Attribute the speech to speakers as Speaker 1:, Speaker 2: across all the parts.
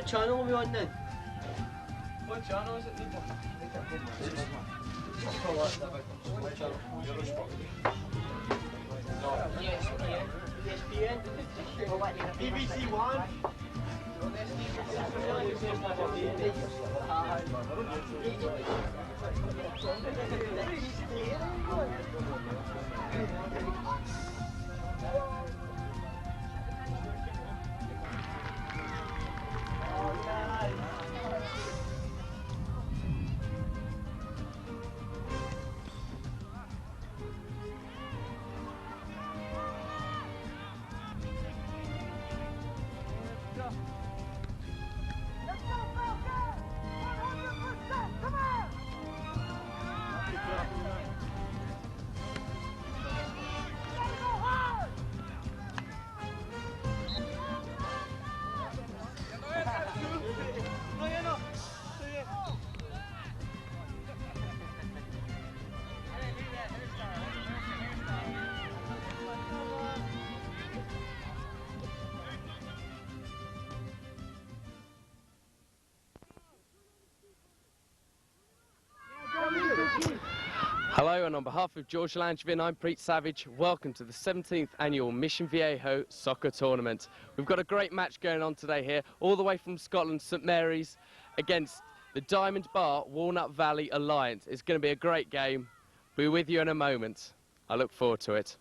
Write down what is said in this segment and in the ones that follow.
Speaker 1: channel are we on then?
Speaker 2: What channel is it, Nita?
Speaker 1: ESPN? BBC1?
Speaker 3: Hello, and on behalf of George Langevin, I'm Preet Savage. Welcome to the 17th annual Mission Viejo Soccer Tournament. We've got a great match going on today here, all the way from Scotland, St Mary's, against the Diamond Bar Walnut Valley Alliance. It's going to be a great game. We'll be with you in a moment. I look forward to it.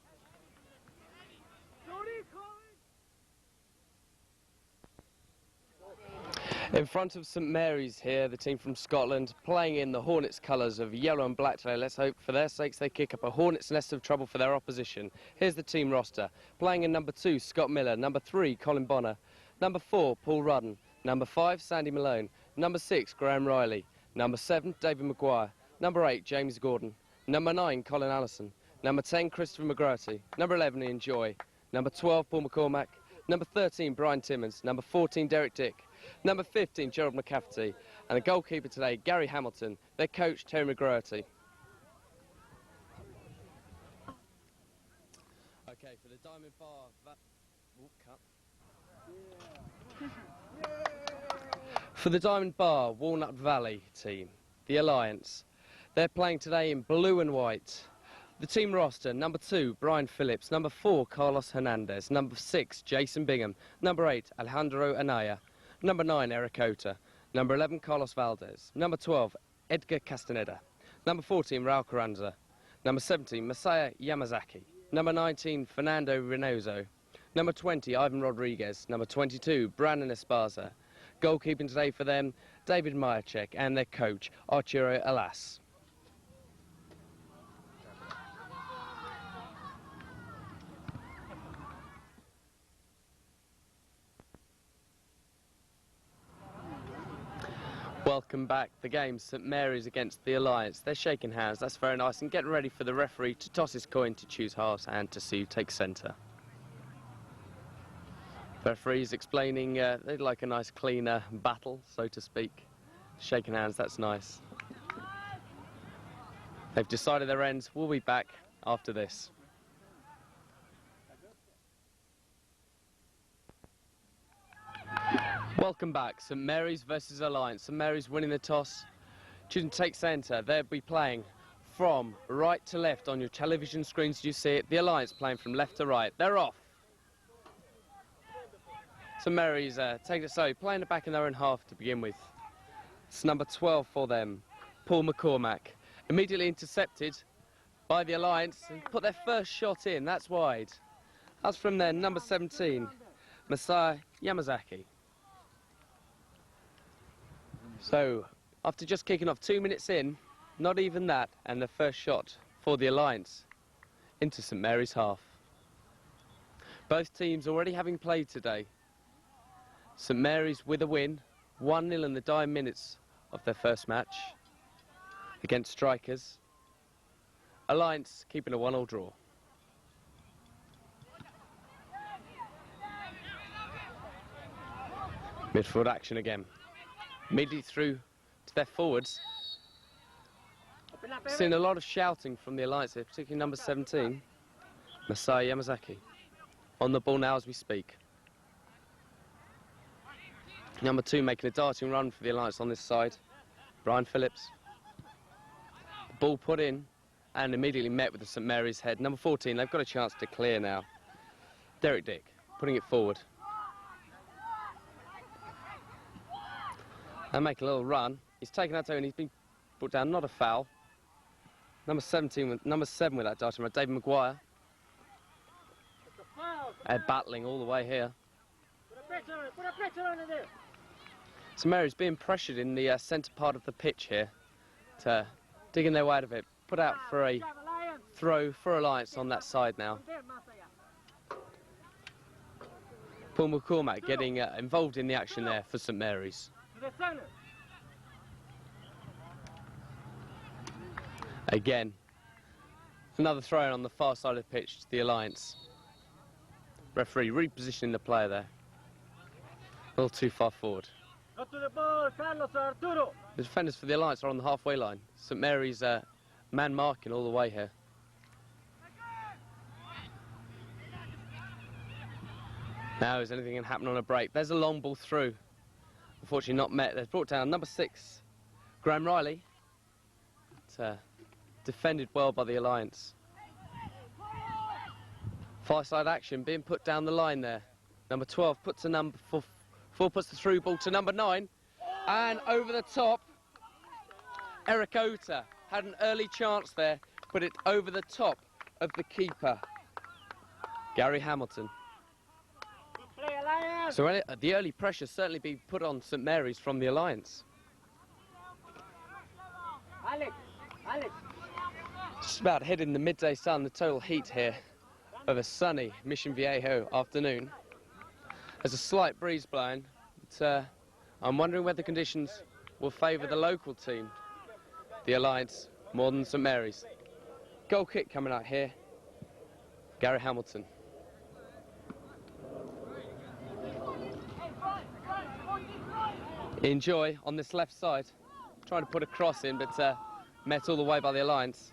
Speaker 3: In front of St Mary's here, the team from Scotland, playing in the Hornets colours of yellow and black today. Let's hope for their sakes they kick up a hornet's nest of trouble for their opposition. Here's the team roster. Playing in number 2, Scott Miller. Number 3, Colin Bonner. Number 4, Paul Rudden. Number 5, Sandy Malone. Number 6, Graham Riley. Number 7, David Maguire. Number 8, James Gordon. Number 9, Colin Allison. Number 10, Christopher McGrady. Number 11, Ian Joy. Number 12, Paul McCormack. Number 13, Brian Timmons. Number 14, Derek Dick. Number 15, Gerald McCafferty. And the goalkeeper today, Gary Hamilton. Their coach, Terry McGrady. Okay, for the Diamond Bar... For the Diamond Bar Walnut Valley team, the Alliance. They're playing today in blue and white. The team roster, number 2, Brian Phillips. Number 4, Carlos Hernandez. Number 6, Jason Bingham. Number 8, Alejandro Anaya. Number 9, Eric Ota. Number 11, Carlos Valdez. Number 12, Edgar Castaneda. Number 14, Raul Carranza. Number 17, Masaya Yamazaki. Number 19, Fernando Reynoso. Number 20, Ivan Rodriguez. Number 22, Brandon Esparza. Goalkeeping today for them, David Myercheck, and their coach, Arturo Alas. Welcome back. The game, St Mary's against the Alliance. They're shaking hands, that's very nice, and getting ready for the referee to toss his coin to choose halves and to see who takes centre. The referee's explaining they'd like a nice cleaner battle, so to speak. Shaking hands, that's nice. They've decided their ends. We'll be back after this. Welcome back. St Mary's versus Alliance. St Mary's winning the toss, choosing to take centre. They'll be playing from right to left on your television screens. You see it. The Alliance playing from left to right. They're off. St Mary's taking it slow, playing it back in their own half to begin with. It's number 12 for them, Paul McCormack. Immediately intercepted by the Alliance and put their first shot in. That's wide. That's from their number 17, Masaya Yamazaki. So, after just kicking off 2 minutes in, not even that, and the first shot for the Alliance into St Mary's half. Both teams already having played today. St Mary's with a win, 1-0 in the dying minutes of their first match against Strikers. Alliance keeping a 1-1 draw. Midfield action again. Immediately through to their forwards. Seeing a lot of shouting from the Alliance here, particularly number 17, Masaya Yamazaki. On the ball now as we speak. Number 2 making a darting run for the Alliance on this side. Brian Phillips. The ball put in and immediately met with the St Mary's head. Number 14, they've got a chance to clear now. Derek Dick putting it forward. And make a little run. He's taken out and he's been brought down, not a foul. Number 7 with that darting run, David Maguire. They're battling all the way here. St Mary's being pressured in the centre part of the pitch here, to digging their way out of it. Put out for a throw for Alliance on that side now. Paul McCormack getting involved in the action there for St Mary's. Again, another throw on the far side of the pitch to the Alliance. Referee repositioning the player there. A little too far forward. The defenders for the Alliance are on the halfway line. St Mary's man marking all the way here. Now is anything can happen on a break. There's a long ball through. Unfortunately not met. They've brought down number 6, Graham Riley. It's defended well by the Alliance. Far side action being put down the line there. Number 12 puts a number 4 puts the through ball to number 9. And over the top, Eric Ota had an early chance there, put it over the top of the keeper, Gary Hamilton. So the early pressure certainly being put on St Mary's from the Alliance. Just about hitting the midday sun, the total heat here of a sunny Mission Viejo afternoon. There's a slight breeze blowing, but I'm wondering whether the conditions will favour the local team, the Alliance, more than St Mary's. Goal kick coming out here, Gary Hamilton. Enjoy on this left side, trying to put a cross in, but met all the way by the Alliance.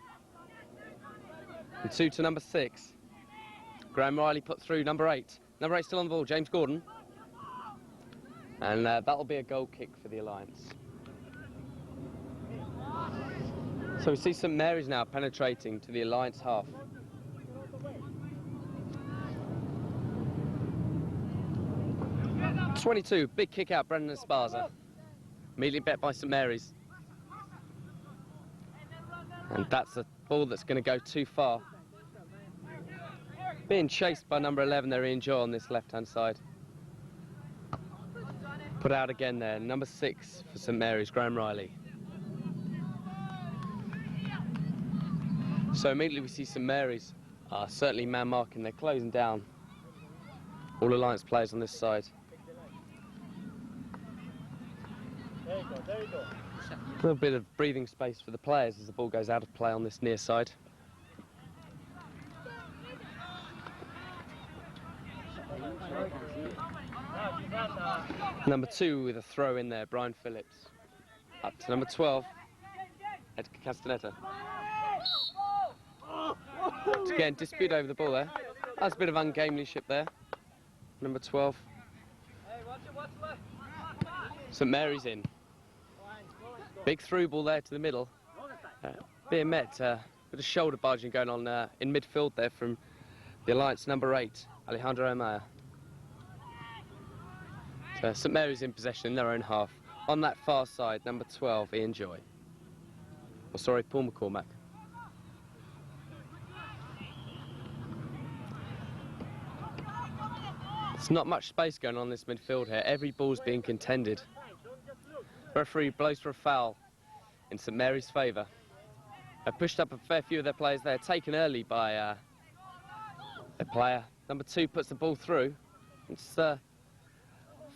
Speaker 3: And 2 to number 6. Graham Riley put through number 8. Number 8 still on the ball, James Gordon. And that'll be a goal kick for the Alliance. So we see St Mary's now penetrating to the Alliance half. .22, big kick out, Brendan Esparza. Immediately bet by St Mary's. And that's a ball that's going to go too far. Being chased by number 11 there, Ian Joy on this left-hand side. Put out again there, number 6 for St Mary's, Graham Riley. So immediately we see St Mary's are certainly man marking, they're closing down all Alliance players on this side. A little bit of breathing space for the players as the ball goes out of play on this near side. Number 2 with a throw in there, Brian Phillips. Up to number 12, Ed Castaneda. Again, dispute over the ball there. That's a bit of ungamelinship there. Number 12. St Mary's in. Big through ball there to the middle. Being met with a shoulder barging going on in midfield there from the Alliance number 8, Alejandro Amaya. So St Mary's in possession in their own half. On that far side, number 12, Ian Joy. Oh, sorry, Paul McCormack. There's not much space going on in this midfield here. Every ball's being contended. Referee blows for a foul in St Mary's favour. They pushed up a fair few of their players there, taken early by a player. Number 2 puts the ball through. It's the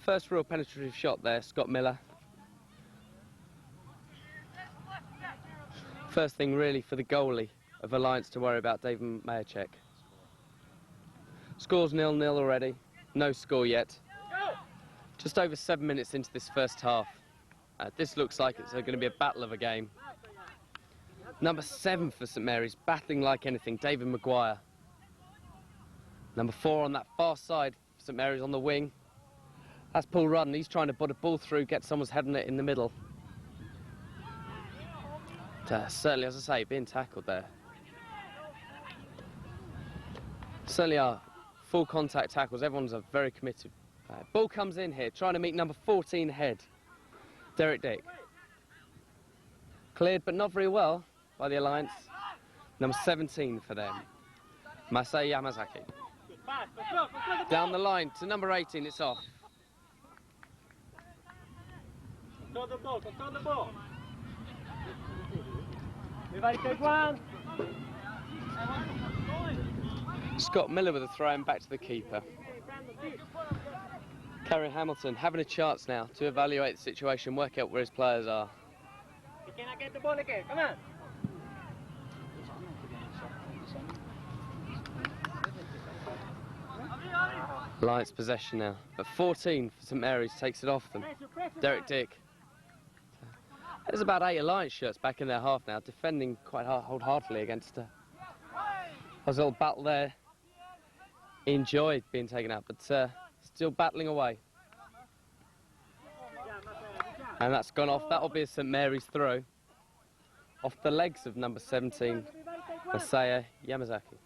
Speaker 3: first real penetrative shot there, Scott Miller. First thing really for the goalie of Alliance to worry about, David Mayerchek. Score's 0-0 already, no score yet. Just over 7 minutes into this first half. This looks like it's going to be a battle of a game. Number 7 for St Mary's, battling like anything, David Maguire. Number 4 on that far side, St Mary's on the wing. That's Paul Rudden. He's trying to put a ball through, get someone's head on it in the middle. Certainly, as I say, being tackled there. Certainly are full contact tackles. Everyone's very committed. Ball comes in here, trying to meet number 14 head, Derek Dick. Cleared, but not very well by the Alliance. Number 17 for them, Masai Yamazaki. Down the line to number 18, it's off.
Speaker 1: Control the ball, control the ball. Everybody take one.
Speaker 3: Scott Miller with a throw in back to the keeper. Gary Hamilton having a chance now to evaluate the situation, work out where his players are.
Speaker 1: You cannot get the ball again, come on.
Speaker 3: Lions possession now, but 14 for St Mary's takes it off them. Derek Dick. There's about 8 Alliance shirts back in their half now, defending quite wholeheartedly against her. There's a little battle there. Enjoyed being taken out, but still battling away. And that's gone off. That'll be a St Mary's throw. Off the legs of number 17, Masaya Yamazaki.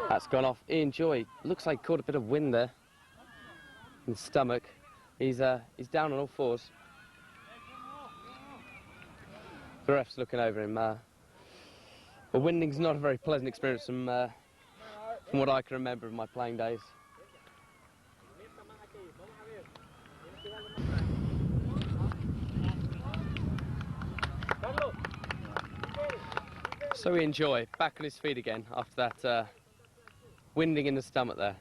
Speaker 3: That's gone off. Ian Joy looks like caught a bit of wind there in the stomach. He's down on all fours. The ref's looking over him. Well, winding's not a very pleasant experience from what I can remember of my playing days. So we enjoy back on his feet again after that winding in the stomach there.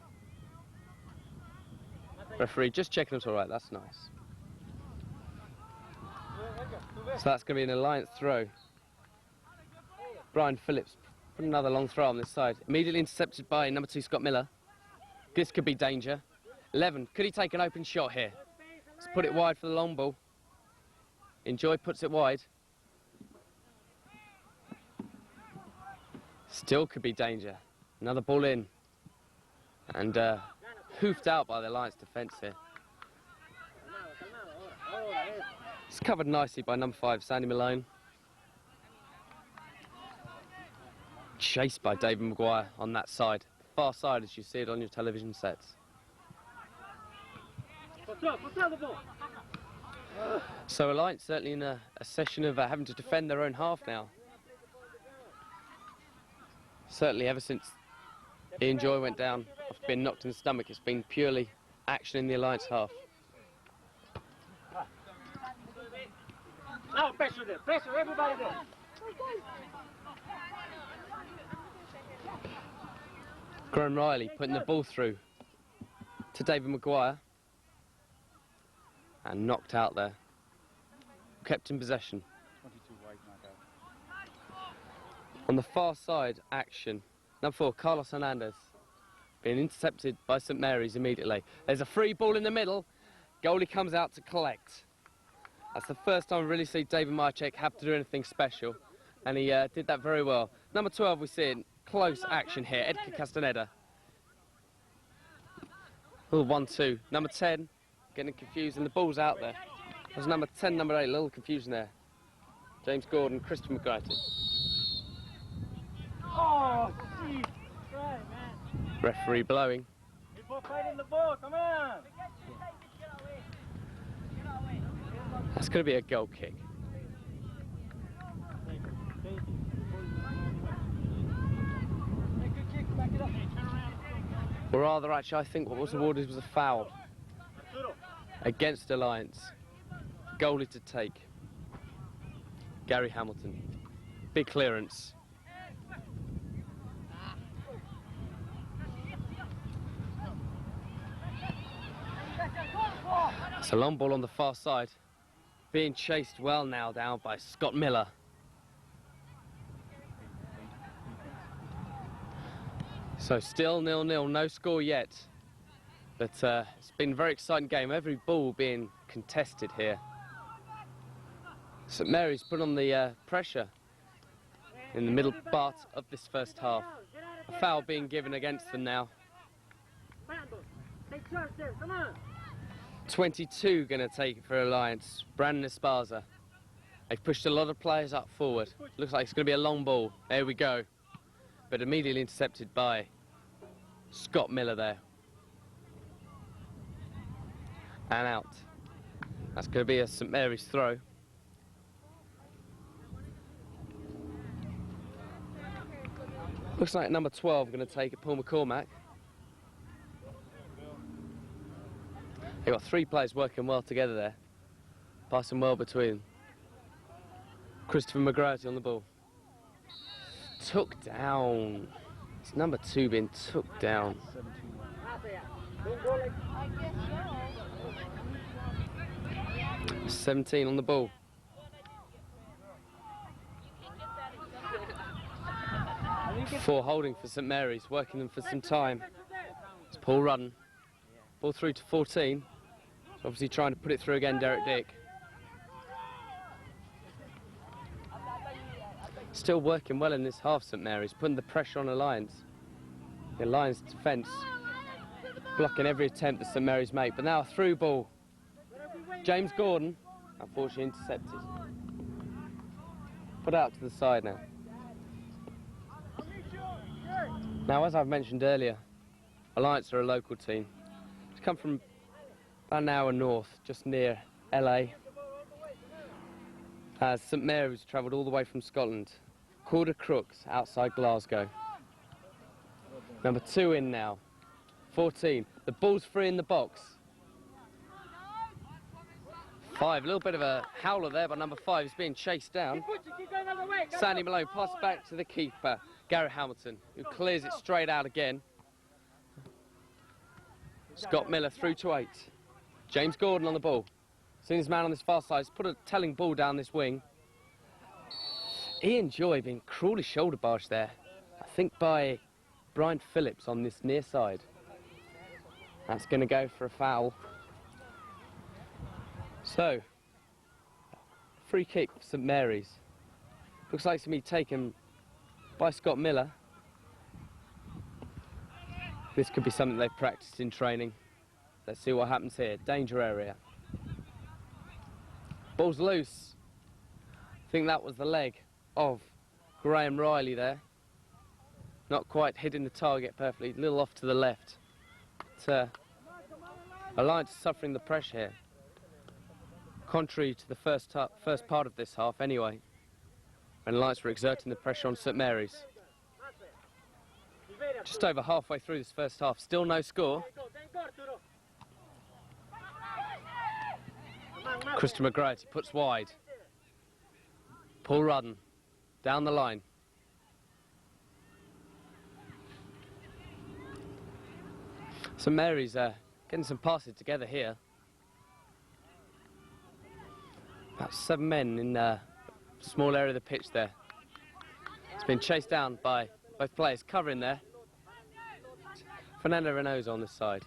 Speaker 3: Referee just checking it's all right, that's nice. So that's going to be an Alliance throw. Brian Phillips put another long throw on this side. Immediately intercepted by number 2, Scott Miller. This could be danger. 11, could he take an open shot here? Let's put it wide for the long ball. Enjoy puts it wide. Still could be danger. Another ball in. And hoofed out by the Alliance defence here. It's covered nicely by number 5, Sandy Malone. Chased by David Maguire on that side. Far side as you see it on your television sets. So Alliance certainly in a session of having to defend their own half now. Certainly ever since Ian Joy went down after being knocked in the stomach, it's been purely action in the Alliance half.
Speaker 1: Now pressure there, pressure everybody there.
Speaker 3: Graham Riley putting the ball through to David Maguire. And knocked out there. Kept in possession. On the far side, action. Number 4, Carlos Hernandez. Being intercepted by St Mary's immediately. There's a free ball in the middle. Goalie comes out to collect. That's the first time we really see David Mychek have to do anything special. And he did that very well. Number 12, we see in close action here. Edgar Castaneda. Little 1-2. Number 10, getting confused, and the ball's out there. There's number 10, number 8, a little confusion there. James Gordon, Christian McGratty.
Speaker 1: Oh, jeez. Right, man.
Speaker 3: Referee blowing.
Speaker 1: People fighting the ball, come on.
Speaker 3: That's going to be a goal kick. Or rather, actually, I think what was awarded was a foul against Alliance. Goalie to take. Gary Hamilton. Big clearance. It's a long ball on the far side. Being chased well now down by Scott Miller. So still 0-0, no score yet. But it's been a very exciting game. Every ball being contested here. St Mary's put on the pressure in the middle part of this first half. A foul being given against them now.
Speaker 1: Take charge there, come on.
Speaker 3: 22 going to take it for Alliance. Brandon Esparza. They've pushed a lot of players up forward. Looks like it's going to be a long ball. There we go. But immediately intercepted by Scott Miller there. And out. That's going to be a St Mary's throw. Looks like number 12 going to take it, Paul McCormack. They've got three players working well together there. Passing well between. Christopher McGrady on the ball. Took down. It's number 2 being took down. 17 on the ball. Four holding for St Mary's, working them for some time. It's Paul Rudden. Ball through to 14. Obviously trying to put it through again, Derek Dick. Still working well in this half, St Mary's, putting the pressure on Alliance. The Alliance defence blocking every attempt that St Mary's make, but now a through ball. James Gordon, unfortunately intercepted. Put out to the side now. Now, as I've mentioned earlier, Alliance are a local team. It's come from about an hour north, just near LA. St Mary's travelled all the way from Scotland. Calder Crooks outside Glasgow. Number 2 in now. 14. The ball's free in the box. 5. A little bit of a howler there, but number 5 is being chased down. Sandy Malone passes back to the keeper, Gary Hamilton, who clears it straight out again. Scott Miller through to 8. James Gordon on the ball. Seen his man on this far side, he's put a telling ball down this wing. Ian Joy being cruelly shoulder barged there, I think by Brian Phillips on this near side. That's going to go for a foul. So, free kick for St Mary's. Looks like it's going to be taken by Scott Miller. This could be something they've practiced in training. Let's see what happens here. Danger area. Ball's loose. I think that was the leg of Graham Riley there. Not quite hitting the target perfectly, a little off to the left. But, Alliance suffering the pressure here. Contrary to the first part of this half anyway. And Alliance were exerting the pressure on St Mary's. Just over halfway through this first half, still no score. Christopher McGrady puts wide. Paul Rudden down the line. St Mary's getting some passes together here. About 7 men in a small area of the pitch there. It's been chased down by both players covering there. Fernando Renault's on this side.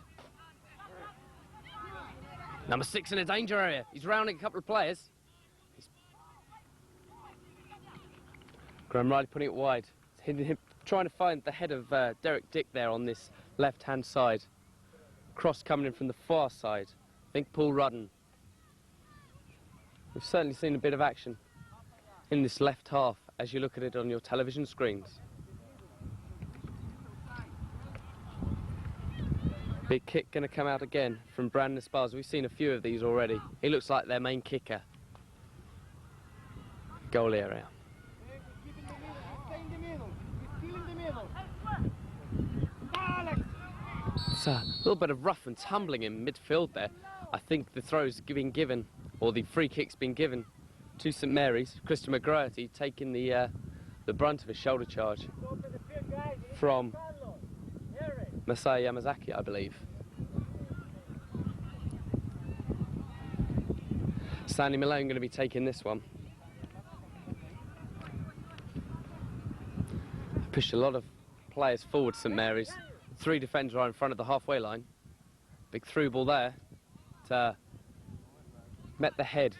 Speaker 3: Number 6 in a danger area. He's rounding a couple of players. Graham Riley putting it wide. It's hitting him, trying to find the head of Derek Dick there on this left-hand side. Cross coming in from the far side. I think Paul Rudden. We've certainly seen a bit of action in this left half as you look at it on your television screens. Big kick going to come out again from Brandon Esparza. We've seen a few of these already. He looks like their main kicker. Goal area. It's a little bit of rough and tumbling in midfield there. I think the throw's been given, or the free kick's been given to St Mary's. Christopher McGrady taking the brunt of his shoulder charge from Masai Yamazaki, I believe. Sandy Malone going to be taking this one. Pushed a lot of players forward, St Mary's. 3 defenders are in front of the halfway line. Big through ball there. Met the head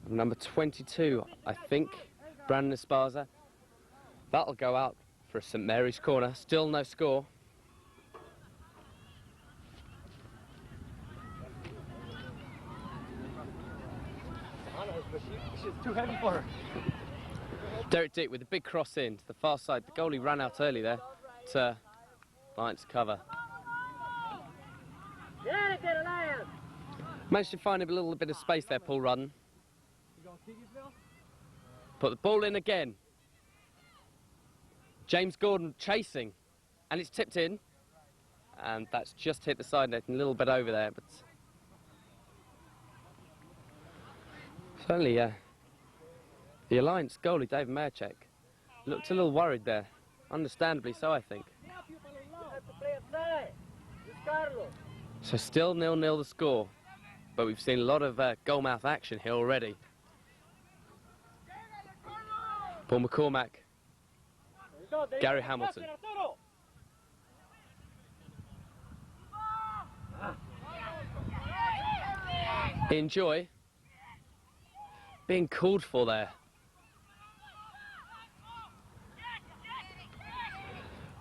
Speaker 3: of number 22, I think, Brandon Esparza. That'll go out for a St Mary's corner. Still no score.
Speaker 1: but she's too heavy for her.
Speaker 3: Derek Dick with a big cross in to the far side. The goalie ran out early there to Lions cover. Managed to find a little bit of space there, Paul Rudden. Put the ball in again. James Gordon chasing, and it's tipped in. And that's just hit the side net and a little bit over there, but certainly, the Alliance goalie, David Mayerchek, looked a little worried there. Understandably so, I think. So still 0-0 the score, but we've seen a lot of goalmouth action here already. Paul McCormack, Gary Hamilton. Enjoy being called for there.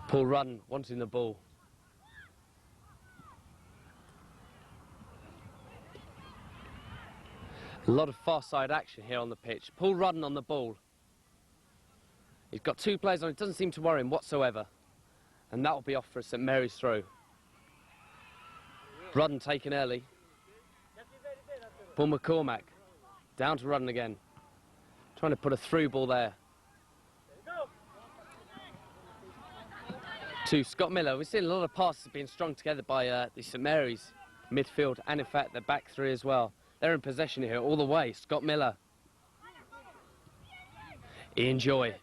Speaker 3: Paul Rudden wanting the ball. A lot of far side action here on the pitch. Paul Rudden on the ball. He's got two players on it, doesn't seem to worry him whatsoever. And that will be off for a St Mary's throw. Rudden taken early. Paul McCormack, down to Rudden again. Trying to put a through ball there. To Scott Miller. We've seen a lot of passes being strung together by the St Mary's midfield, and in fact the back three as well. They're in possession here all the way. Scott Miller. Ian Joy.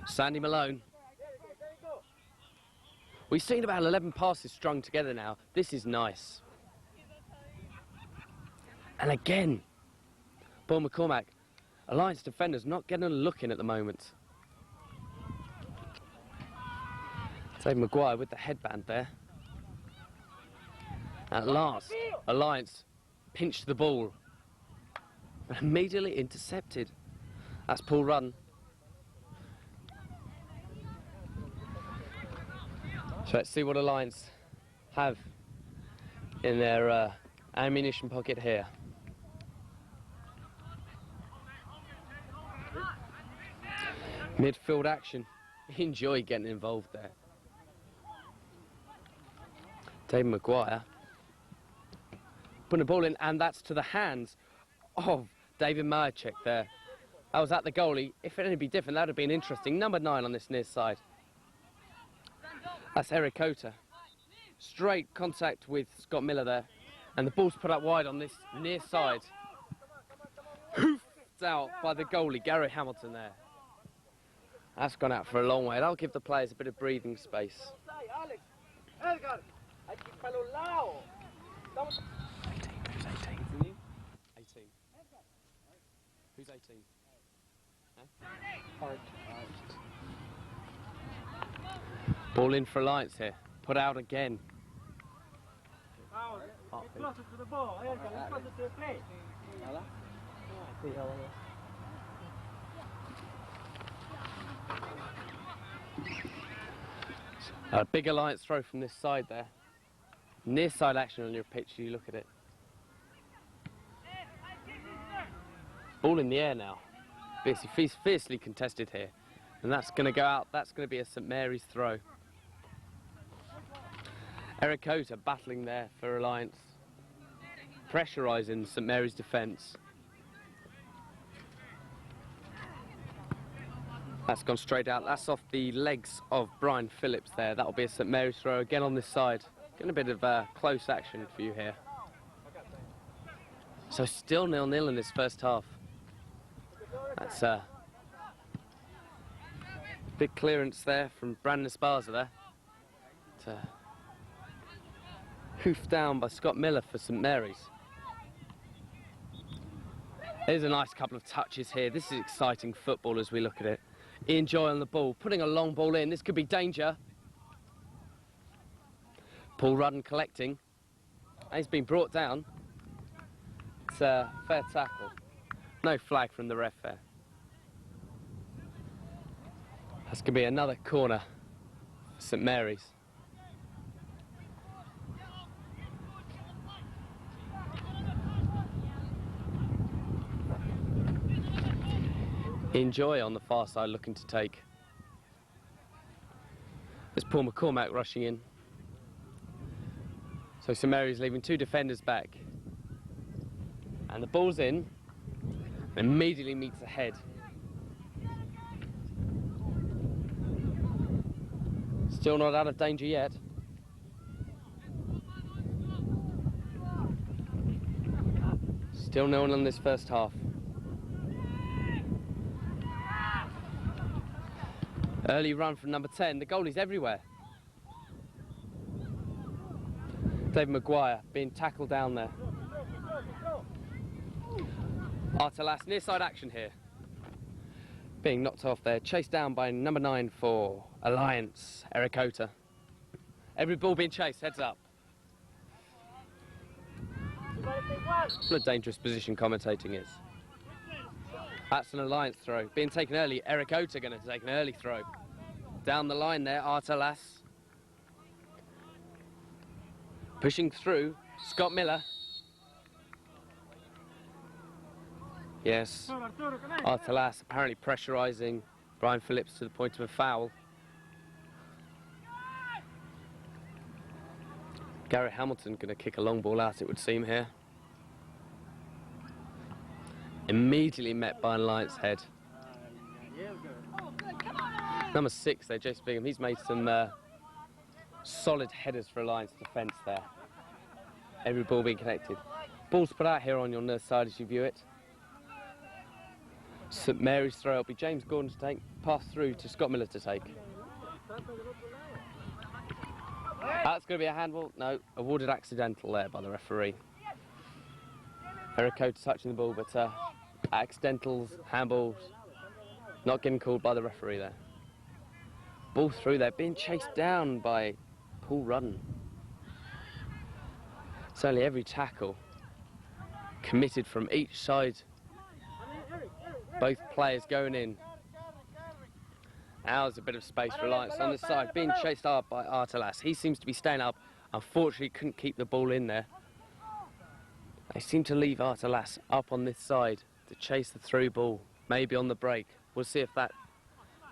Speaker 3: Sandy Malone. We've seen about 11 passes strung together now. This is nice. And again, Paul McCormack, Alliance defenders not getting a look in at the moment. Dave Maguire with the headband there. At last, Alliance pinched the ball. And immediately intercepted. That's Paul Rudden. So let's see what Alliance have in their ammunition pocket here. Midfield action. Enjoy getting involved there. Dave Maguire putting the ball in, and that's to the hands of David Mayerchek there. That was at the goalie. If it had been different, that would have been interesting. Number 9 on this near side. That's Eric Ota. Straight contact with Scott Miller there. And the ball's put up wide on this near side. Hoofed out by the goalie, Gary Hamilton there. That's gone out for a long way. That'll give the players a bit of breathing space. 18. Who's 18? Huh? Ball in for Alliance here. Put out again.
Speaker 1: Get closer to the ball. Get closer to the play.
Speaker 3: A big Alliance throw from this side there. Near side action on your pitch, you look at it. Ball in the air now. Fiercely contested here. And that's going to go out. That's going to be a St Mary's throw. Eric Ota battling there for Alliance. Pressurising St Mary's defence. That's gone straight out. That's off the legs of Brian Phillips there. That'll be a St Mary's throw again on this side. Getting a bit of close action for you here. So still 0-0 in this first half. That's a big clearance there from Brandon Esparza there. Hoofed down by Scott Miller for St Mary's. There's a nice couple of touches here. This is exciting football as we look at it. Ian Joy on the ball, putting a long ball in. This could be danger. Paul Rudden collecting. And he's been brought down. It's a fair tackle. No flag from the ref there. That's going to be another corner for St Mary's. Enjoy on the far side looking to take. There's Paul McCormack rushing in. So St Mary's leaving 2 defenders back. And the ball's in. And immediately meets the head. Still not out of danger yet. Still 0-0 in this first half. Early run from number 10. The goalie's everywhere. David Maguire being tackled down there. Artelas, near side action here. Being knocked off there, chased down by number 9 for Alliance, Eric Ota. Every ball being chased, heads up. What a dangerous position commentating is. That's an Alliance throw. Being taken early, Eric Ota going to take an early throw. Down the line there, Artelas. Pushing through, Scott Miller. Yes, Artelas apparently pressurising Brian Phillips to the point of a foul. Garrett Hamilton going to kick a long ball out, it would seem here. Immediately met by an Alliance head. Number 6 there, Jason Bingham, he's made some solid headers for Alliance defence there. Every ball being connected. Ball's put out here on your north side as you view it. St Mary's throw, it'll be James Gordon to take, pass through to Scott Miller to take. That's going to be a handball. No, awarded accidental there by the referee. Eric Ota touching the ball, but accidentals, handballs, not getting called by the referee there. Ball through there, being chased down by Paul Rudden. Certainly every tackle committed from each side. Both players going in. Now there's a bit of space for Alliance on this side, being chased up by Artelas. He seems to be staying up. Unfortunately, couldn't keep the ball in there. They seem to leave Artelas up on this side to chase the through ball, maybe on the break. We'll see if that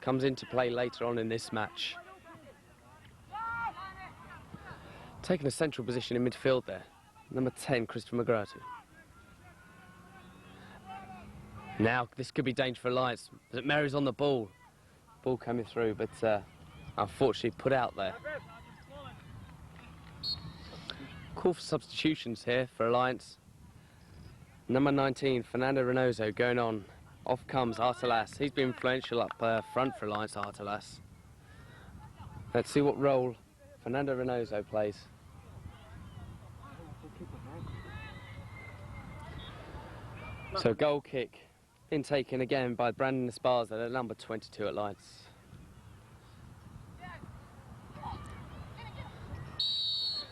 Speaker 3: comes into play later on in this match. Taking a central position in midfield there, number 10, Christopher McGrady. Now, this could be danger for Alliance. St Mary's on the ball. Ball coming through, but unfortunately put out there. Call for substitutions here for Alliance. Number 19, Fernando Reynoso, going on. Off comes Artelas. He's been influential up front for Alliance, Artelas. Let's see what role Fernando Reynoso plays. So goal kick. Been taken again by Brandon Esparza, the number 22 at Alliance.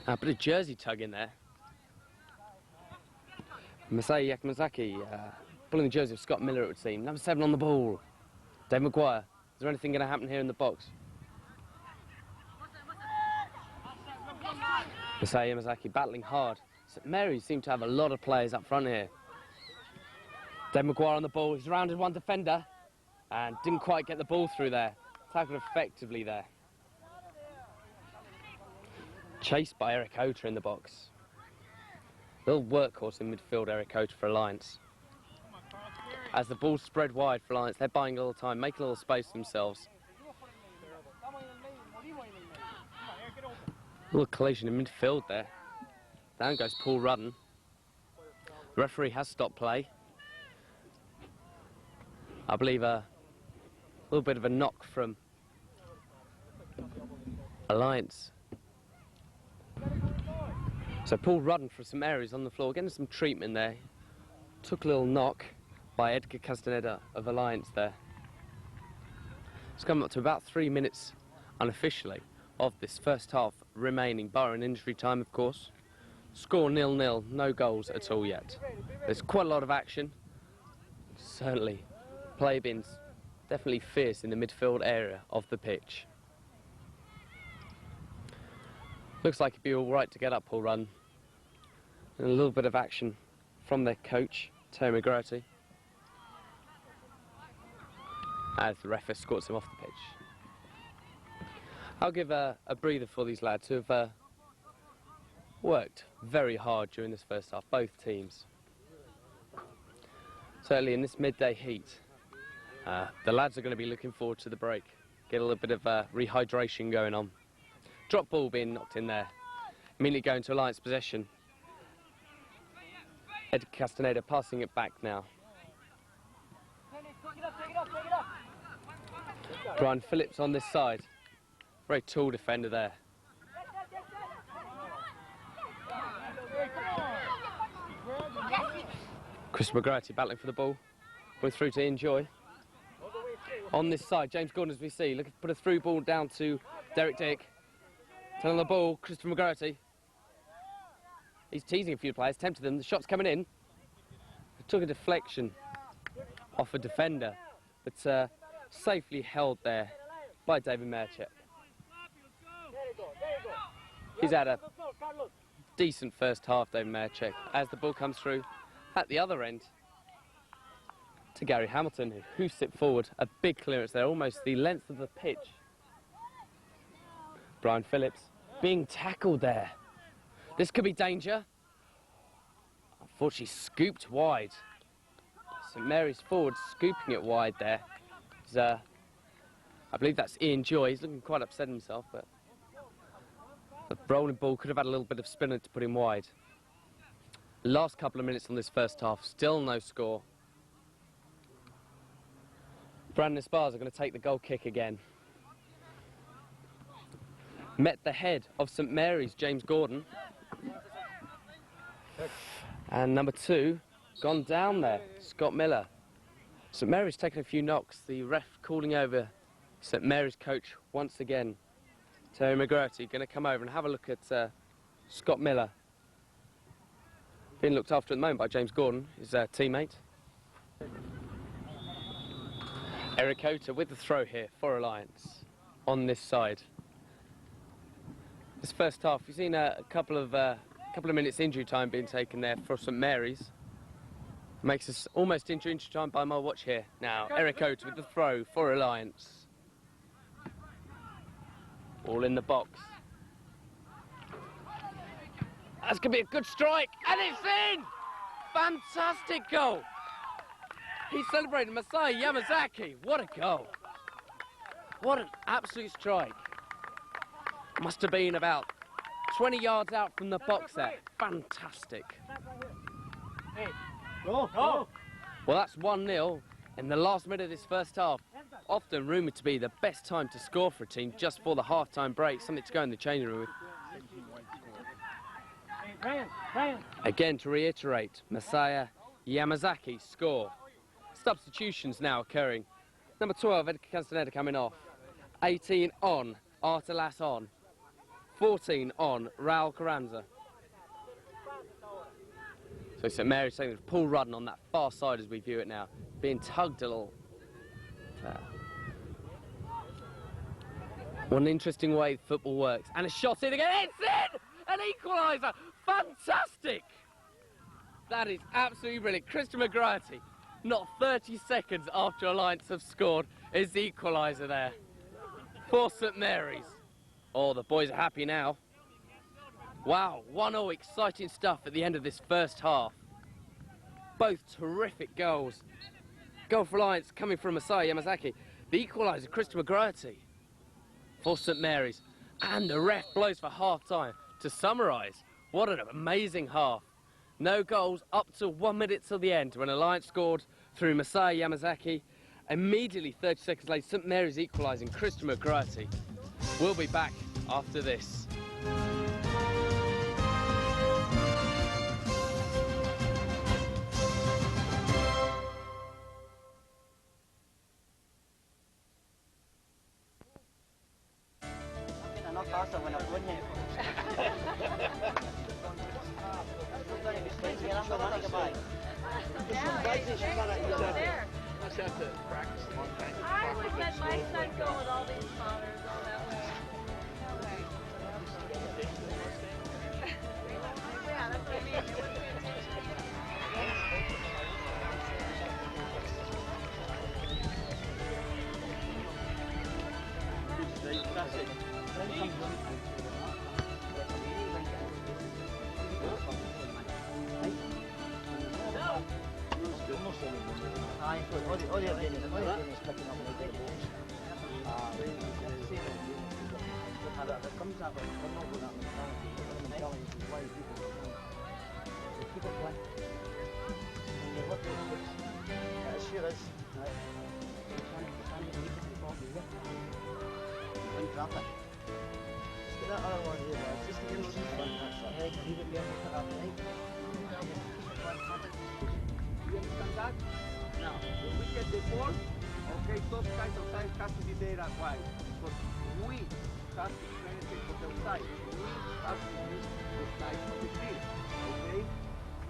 Speaker 3: A bit of jersey tug in there. Masai Yakumazaki pulling the jersey of Scott Miller, it would seem. Number 7 on the ball. Dave Maguire. Is there anything going to happen here in the box? Masai Yakumazaki battling hard. St Mary's seem to have a lot of players up front here. Dave Maguire on the ball, he's rounded one defender and didn't quite get the ball through there. Tackled effectively there. Chased by Eric Ota in the box. Little workhorse in midfield, Eric Ota for Alliance. As the ball's spread wide for Alliance, they're buying a little time, making a little space for themselves. Little collision in midfield there. Down goes Paul Rudden. The referee has stopped play. I believe a little bit of a knock from Alliance. So Paul Rudden for St Mary's on the floor, getting some treatment there. Took a little knock by Edgar Castaneda of Alliance there. It's come up to about 3 minutes unofficially of this first half remaining, barring injury time of course. Score 0-0, no goals at all yet. There's quite a lot of action, certainly. Play being definitely fierce in the midfield area of the pitch. Looks like it'd be all right to get up Paul Run. And a little bit of action from their coach, Terry McGrady. as the ref escorts him off the pitch. I'll give a breather for these lads who have worked very hard during this first half, both teams. Certainly in this midday heat, the lads are going to be looking forward to the break. Get a little bit of rehydration going on. Drop ball being knocked in there. Immediately going to Alliance possession. Ed Castaneda passing it back now. Brian Phillips on this side. Very tall defender there. Chris McGratty battling for the ball. Going through to Enjoy. On this side, James Gordon, as we see, looking to put a through ball down to Derek Dick. Turn on the ball, Christopher McGratty. He's teasing a few players, tempted them. The shot's coming in. It took a deflection off a defender, but safely held there by David Merchek. He's had a decent first half, David Merchek, as the ball comes through at the other end to Gary Hamilton, who hoofs it forward. A big clearance there, almost the length of the pitch. Brian Phillips being tackled there. This could be danger. Unfortunately, scooped wide. St Mary's forward scooping it wide there. I believe that's Ian Joy. He's looking quite upset himself, but the rolling ball could have had a little bit of spinner to put him wide. Last couple of minutes on this first half, still no score. Brandon Esparza are going to take the goal kick again. Met the head of St Mary's, James Gordon. And number 2, gone down there, Scott Miller. St Mary's taking a few knocks. The ref calling over St Mary's coach once again. Terry McGratty going to come over and have a look at Scott Miller. Being looked after at the moment by James Gordon, his teammate. Eric Ota with the throw here for Alliance on this side. This first half, you've seen a couple of minutes injury time being taken there for St Mary's. Makes us almost injury time by my watch here. Now, Eric Ota with the throw for Alliance. All in the box. That's going to be a good strike, and it's in! Fantastic goal! He's celebrating Masai Yamazaki. What a goal. What an absolute strike. Must have been about 20 yards out from the box there. Fantastic.
Speaker 1: Go, go.
Speaker 3: Well, that's 1-0 in the last minute of this first half. Often rumoured to be the best time to score for a team just before the half-time break. Something to go in the changing room with. Again, to reiterate, Masaya Yamazaki score. Substitutions now occurring. Number 12, Ed Castaneda coming off. 18 on, Artelas on. 14 on, Raul Carranza. So St Mary's taking Paul Rudden on that far side as we view it now. Being tugged a little. What an interesting way football works. And a shot in again. It's in! An equaliser! Fantastic! That is absolutely brilliant. Christian McGratty, not 30 seconds after Alliance have scored, is the equaliser there for St Mary's. Oh, the boys are happy now. Wow, 1-0, exciting stuff at the end of this first half. Both terrific goals. Goal for Alliance coming from Masai Yamazaki. The equaliser, Christian McGratty for St Mary's. And the ref blows for half-time. To summarise, what an amazing half. No goals up to 1 minute till the end when Alliance scored through Masai Yamazaki. Immediately, 30 seconds later, St Mary's equalising, Christian McGratty. We'll be back after this.
Speaker 4: I would let my son go with all these fathers all that way. No way. Yeah, that's what I mean.
Speaker 5: all you're doing is clicking up and making balls. It comes up, but we're not going up the mentality. The mentality is why people are going. So keep it playing. And you work those six. It sure is. Right. You can't even keep it before you get. And dropping. Just get that other one here, guys. Just to get those in front. That's it. Leave it there and put up, right?
Speaker 6: You understand that? Now, when we get the ball, okay, those guys outside have to be there as well. Because we have to penetrate from the outside. We have to use the size of the field, okay?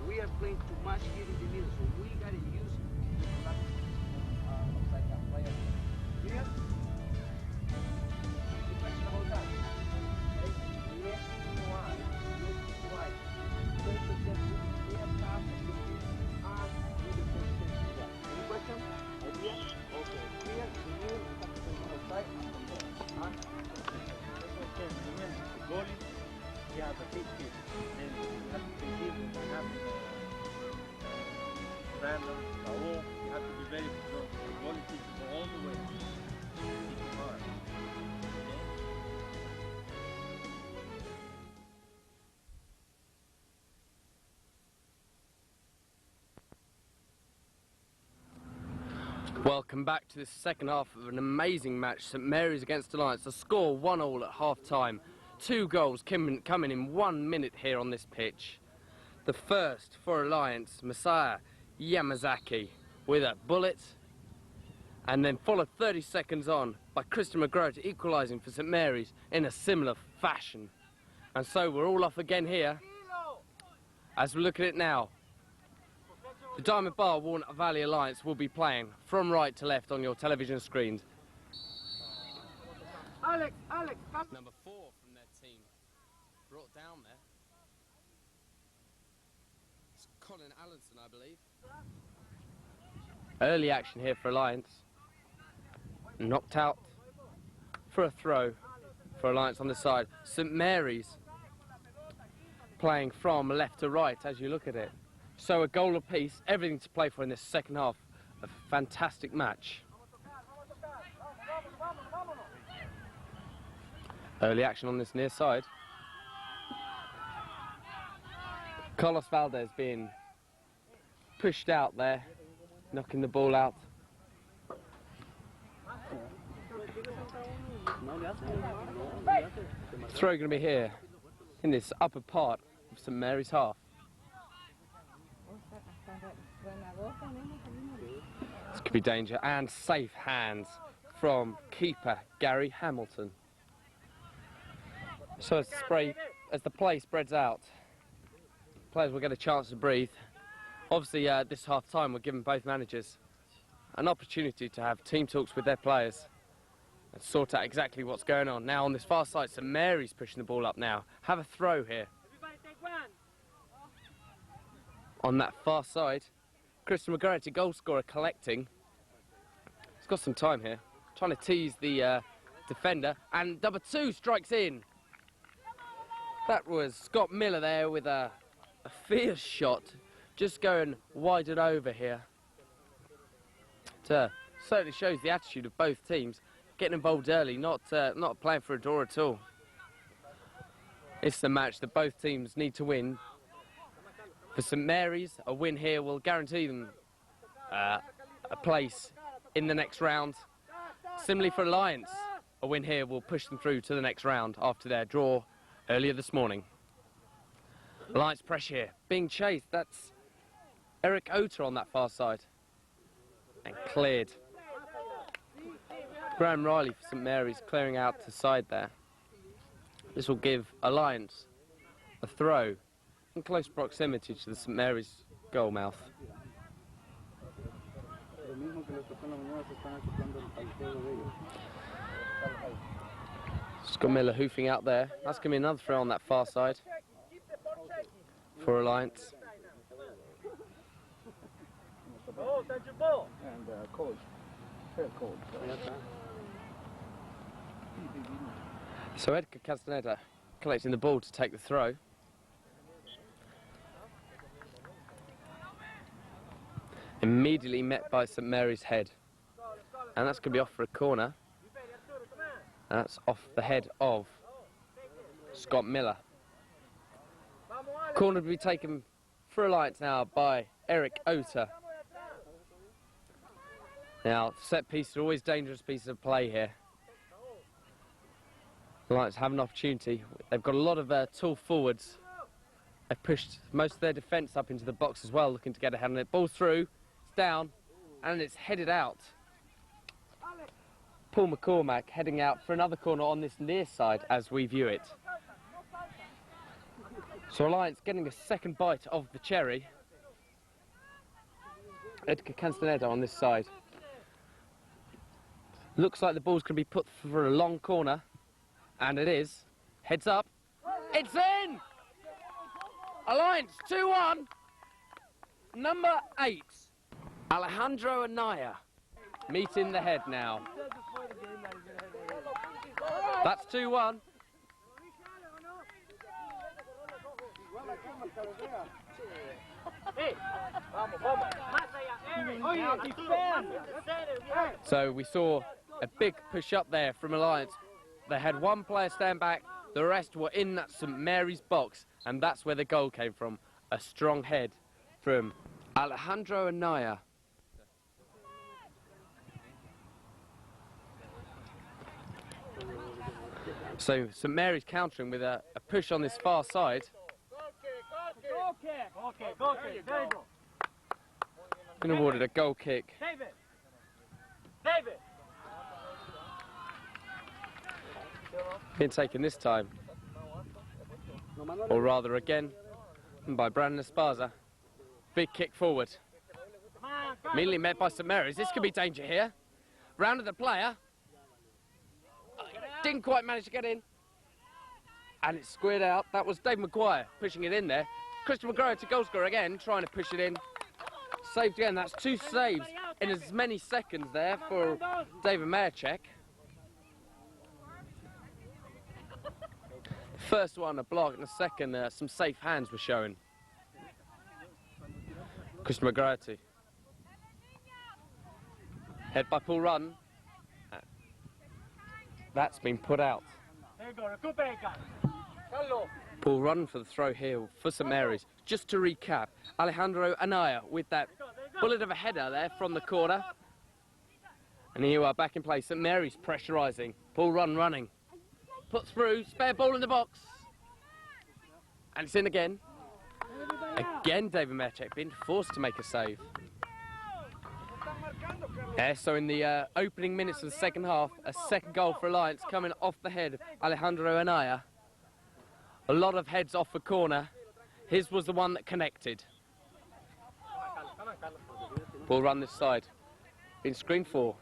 Speaker 6: We are playing too much here in the middle, so we gotta use that outside that player. Clear? Any question about that? Okay? Yes, why? Yes, why? Don't forget to clear pass of the field and do the first thing to that. Any question? Idea? Okay. Clear, the middle, we have to go outside and from there. Huh?
Speaker 1: The goalie, he has a big hit. And you have to believe in having Brandon, Raul, you have to be very strong. The goalie keeps it all the way. Keep it hard.
Speaker 3: Welcome back to the second half of an amazing match, St Mary's against Alliance. The score 1-1 at half-time. 2 goals coming in 1 minute here on this pitch. The first for Alliance, Masaya Yamazaki with a bullet, and then followed 30 seconds on by Christian McGrath equalising for St Mary's in a similar fashion. And so we're all off again here. As we look at it now, the Diamond Bar Walnut Valley Alliance will be playing from right to left on your television screens.
Speaker 6: Alex, come.
Speaker 3: Number 4 from their team, brought down there. It's Colin Allenson, I believe. Early action here for Alliance. Knocked out for a throw for Alliance on the side. St Mary's playing from left to right as you look at it. So a goal apiece, everything to play for in this second half. A fantastic match. Early action on this near side. Carlos Valdez being pushed out there, knocking the ball out. Throw going to be here in this upper part of St Mary's half. This could be danger, and safe hands from keeper Gary Hamilton. So as the play spreads out, players will get a chance to breathe. Obviously this half time we're giving both managers an opportunity to have team talks with their players and sort out exactly what's going on. Now on this far side, St Mary's pushing the ball up now. Have a throw here. On that far side, Christian McGarrity, goal scorer, collecting. He's got some time here, trying to tease the defender, and number 2 strikes in. That was Scott Miller there with a fierce shot, just going wide and over here. It certainly shows the attitude of both teams, getting involved early, not playing for a draw at all. It's the match that both teams need to win. For St Mary's, a win here will guarantee them a place in the next round. Similarly for Alliance, a win here will push them through to the next round after their draw earlier this morning. Alliance pressure here, being chased. That's Eric Oter on that far side. And cleared. Graham Riley for St Mary's clearing out to side there. This will give Alliance a throw in close proximity to the St Mary's goal mouth. Scott Miller hoofing out there. That's going to be another throw on that far side for Alliance.
Speaker 1: Oh, that's your ball.
Speaker 5: And coach, fair coach.
Speaker 3: So Edgar Castaneda collecting the ball to take the throw. Immediately met by St Mary's head. And that's going to be off for a corner. That's off the head of Scott Miller. Corner to be taken for Alliance now by Eric Ota. Now, set pieces are always dangerous pieces of play here. Alliance have an opportunity. They've got a lot of tall forwards. They've pushed most of their defence up into the box as well, looking to get ahead on it. Ball's through, it's down, and it's headed out. Paul McCormack heading out for another corner on this near side as we view it. So Alliance getting a second bite of the cherry. Edgar Castaneda on this side. Looks like the ball's going to be put for a long corner, and it is. Heads up. It's in! Alliance 2-1. Number 8, Alejandro Anaya, meeting the head now. That's 2-1. So we saw a big push up there from Alliance. They had one player stand back, the rest were in that St Mary's box, and that's where the goal came from. A strong head from Alejandro Anaya. So St Mary's countering with a push on this far side. Been awarded a goal kick. Been taken this time, or rather again, by Brandon Esparza. Big kick forward. Immediately met by St Mary's. This could be danger here. Rounded the player. Didn't quite manage to get in. And it's squared out. That was Dave Maguire pushing it in there. Christian McGraw to goal scorer again, trying to push it in. Saved again. That's 2 saves in as many seconds there for David Mayerchek. First one a block, and the second some safe hands were shown. Christian McGraw. Head by Paul Run. That's been put out. Paul Run for the throw here for St Mary's. Just to recap, Alejandro Anaya with that bullet of a header there from the corner. And here we are back in play. St Mary's pressurising. Paul Run running. Put through, spare ball in the box. And it's in again. Again, David Mayerchek being forced to make a save. Yeah, so in the opening minutes of the second half, a second goal for Alliance coming off the head of Alejandro Anaya. A lot of heads off a corner. His was the one that connected. Ball run this side. Been screened for.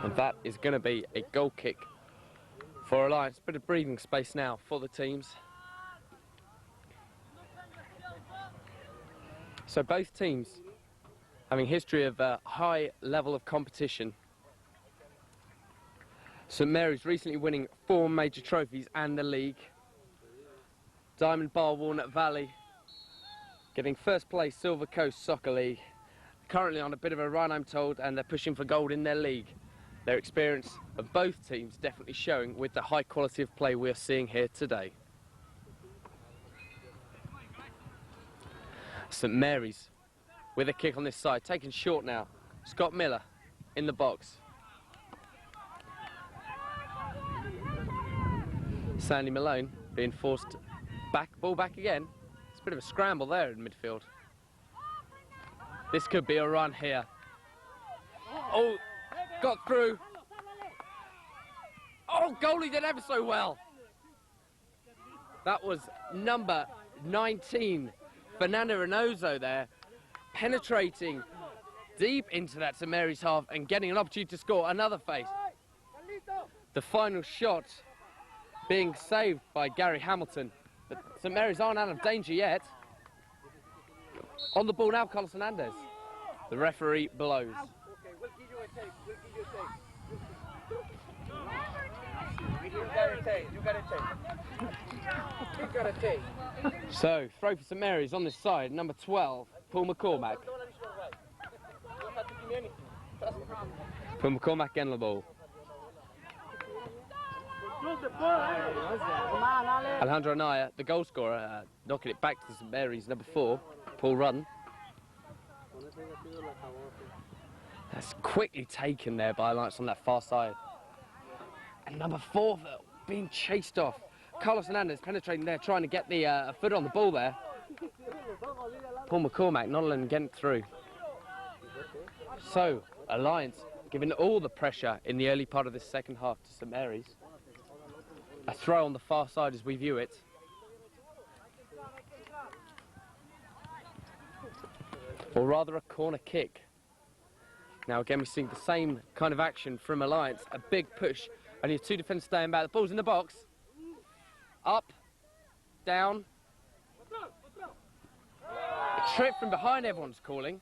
Speaker 3: And that is going to be a goal kick for Alliance. Bit of breathing space now for the teams. So both teams having history of a high level of competition. St Mary's recently winning 4 major trophies and the league. Diamond Bar Walnut Valley getting first place Silver Coast Soccer League. Currently on a bit of a run, I'm told, and they're pushing for gold in their league. Their experience of both teams definitely showing with the high quality of play we're seeing here today. St Mary's with a kick on this side, taken short now. Scott Miller in the box. Sandy Malone being forced back, ball back again. It's a bit of a scramble there in midfield. This could be a run here. Oh, got through. Oh, goalie did ever so well. That was number 19, Fernando Reynoso there, penetrating deep into that St Mary's half and getting an opportunity to score another face. The final shot being saved by Gary Hamilton. But St Mary's aren't out of danger yet. On the ball now, Carlos Hernandez. The referee blows.
Speaker 6: Okay, we'll give you a tape. We'll give you a tape. take. You gotta take. You gotta take.
Speaker 3: So, throw for St Mary's on this side, number 12, Paul McCormack. Paul McCormack getting the ball. Alejandro Anaya, the goal scorer, knocking it back to St Mary's, number 4, Paul Rudden. That's quickly taken there by Alliance on that far side. And number 4 being chased off. Carlos Hernandez penetrating there, trying to get the foot on the ball there. Paul McCormack not letting him get through. So, Alliance giving all the pressure in the early part of this second half to St Mary's. A throw on the far side as we view it. Or rather a corner kick. Now again we're seeing the same kind of action from Alliance. A big push. Only 2 defenders staying back. The ball's in the box. Up. Down. A trip from behind everyone's calling.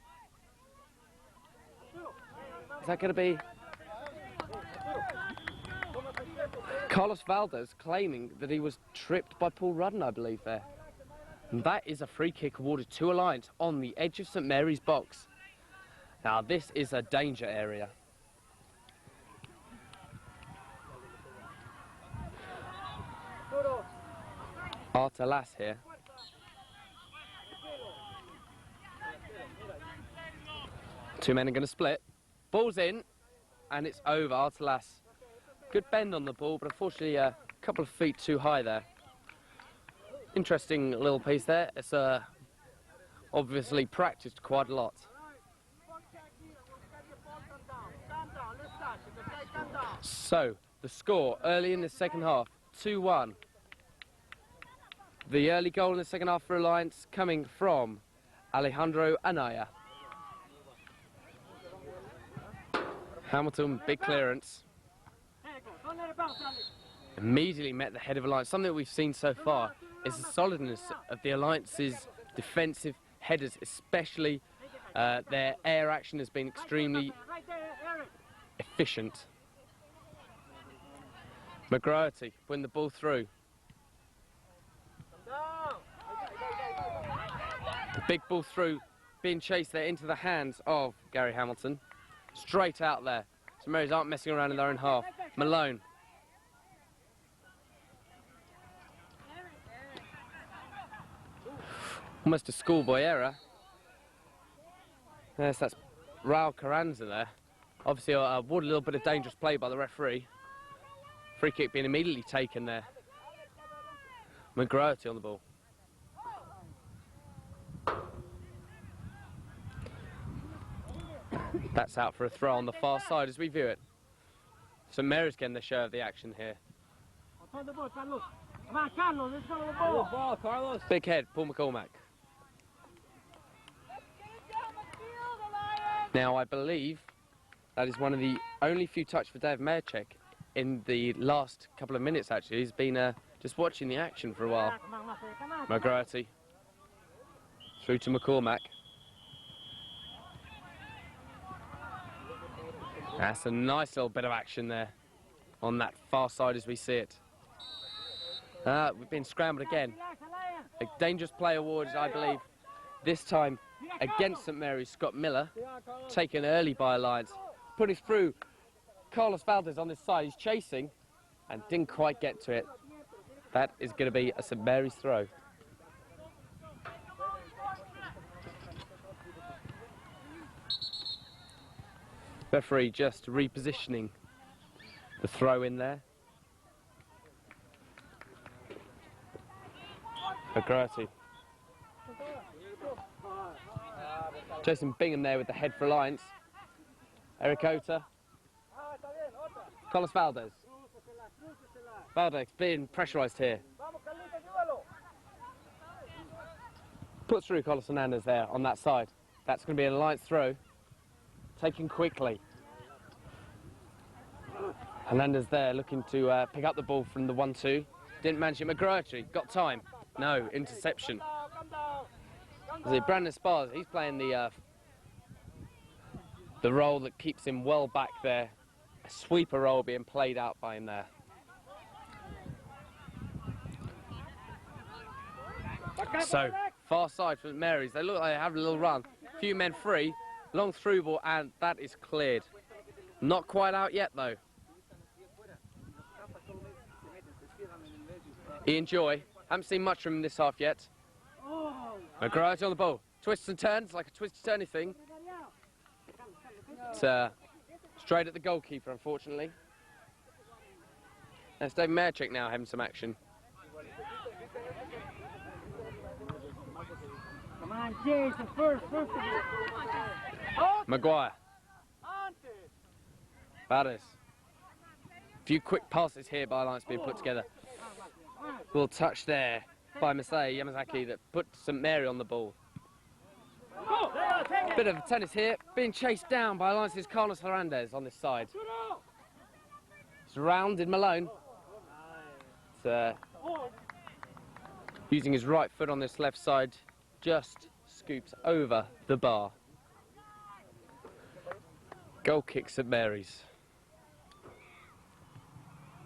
Speaker 3: Is that going to be... Carlos Valdez claiming that he was tripped by Paul Rudden, I believe, there. And that is a free kick awarded to Alliance on the edge of St Mary's box. Now, this is a danger area. Artalas here. Two men are going to split. Ball's in, and it's over. Artalas. Good bend on the ball, but unfortunately a couple of feet too high there. Interesting little piece there. It's obviously practiced quite a lot. So, the score early in the second half, 2-1. The early goal in the second half for Alliance coming from Alejandro Anaya. Hamilton, big clearance. Immediately met the head of Alliance. Something that we've seen so far is the solidness of the Alliance's defensive headers, especially their air action has been extremely efficient. McGroarty putting the ball through. The big ball through, being chased there into the hands of Gary Hamilton. Straight out there. St Mary's aren't messing around in their own half. Malone. Almost a schoolboy error. Yes, that's Raul Carranza there. Obviously a little bit of dangerous play by the referee. Free kick being immediately taken there. McGroarty on the ball. That's out for a throw on the far side as we view it. St Mary's getting the share of the action here. Big head, Paul McCormack. Now I believe that is one of the only few touches for Dave Mayerchek in the last couple of minutes actually. He's been just watching the action for a while. McGroarty. Through to McCormack. That's a nice little bit of action there on that far side as we see it. We've been scrambled again. A dangerous play award, I believe, this time against St Mary's. Scott Miller, taken early by Alliance, put it through. Carlos Valdez on this side, he's chasing and didn't quite get to it. That is going to be a St Mary's throw. Referee just repositioning the throw in there. McGroarty. Jason Bingham there with the head for Alliance. Eric Ota. Carlos Valdez. Valdez being pressurised here. Put through Carlos Hernandez there on that side. That's going to be an Alliance throw. Taken quickly. Hernandez there looking to pick up the ball from the 1-2. Didn't manage it. McGroarty got time. No, interception. Brandon Spars, he's playing the role that keeps him well back there. A sweeper role being played out by him there. So, far side for St Mary's. They look like they have a little run. Few men free, long through ball, and that is cleared. Not quite out yet, though. Ian Joy, haven't seen much from him this half yet. McGrath on the ball. Twists and turns, like a twisty-turny thing. It's straight at the goalkeeper, unfortunately. That's Dave Merchick now having some action.
Speaker 1: Come on, Jason, first.
Speaker 3: Maguire. Batters. A few quick passes here by Alliance being put together. Little touch there by Masai Yamazaki that put St Mary on the ball. Bit of a tennis here, being chased down by Alliance's Carlos Hernandez on this side. Surrounded Malone. Using his right foot on this left side, just scoops over the bar. Goal kick St Mary's.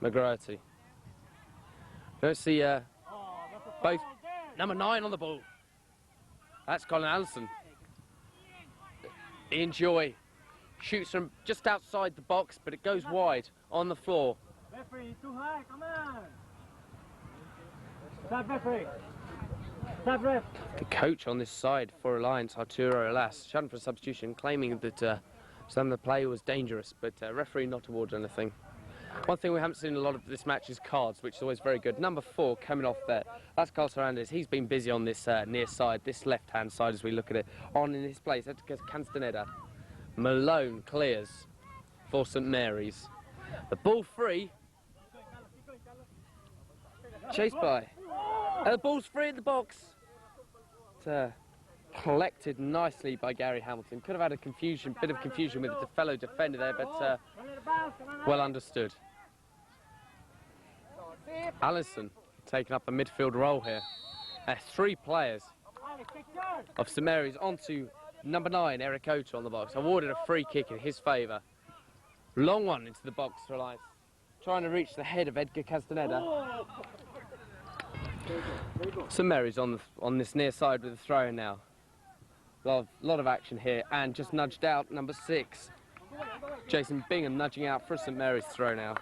Speaker 3: McGrath. Don't see both number 9 on the ball. That's Colin Allison. Ian Joy shoots from just outside the box, but it goes wide on the floor.
Speaker 1: Referee, too high, come on. Stop, referee. Stop, ref.
Speaker 3: The coach on this side for Alliance, Arturo Alas, shouting for a substitution, claiming that some of the play was dangerous, but referee not awarded anything. One thing we haven't seen a lot of this match is cards, which is always very good. Number 4 coming off there. That's Carlos Hernandez. He's been busy on this near side, this left-hand side as we look at it. On in his place, that's Castaneda. Malone clears for St Mary's. The ball free. Chased by. The ball's free in the box. It's collected nicely by Gary Hamilton. Could have had a bit of confusion with the fellow defender there, but well understood. Allison taking up a midfield role here. 3 players of St Mary's onto number 9, Eric Ota on the box. Awarded a free kick in his favour. Long one into the box for Alliance. Trying to reach the head of Edgar Castaneda. St Mary's on this near side with a throw in now. Lot of action here, and just nudged out number 6. Jason Bingham nudging out for a St Mary's throw now.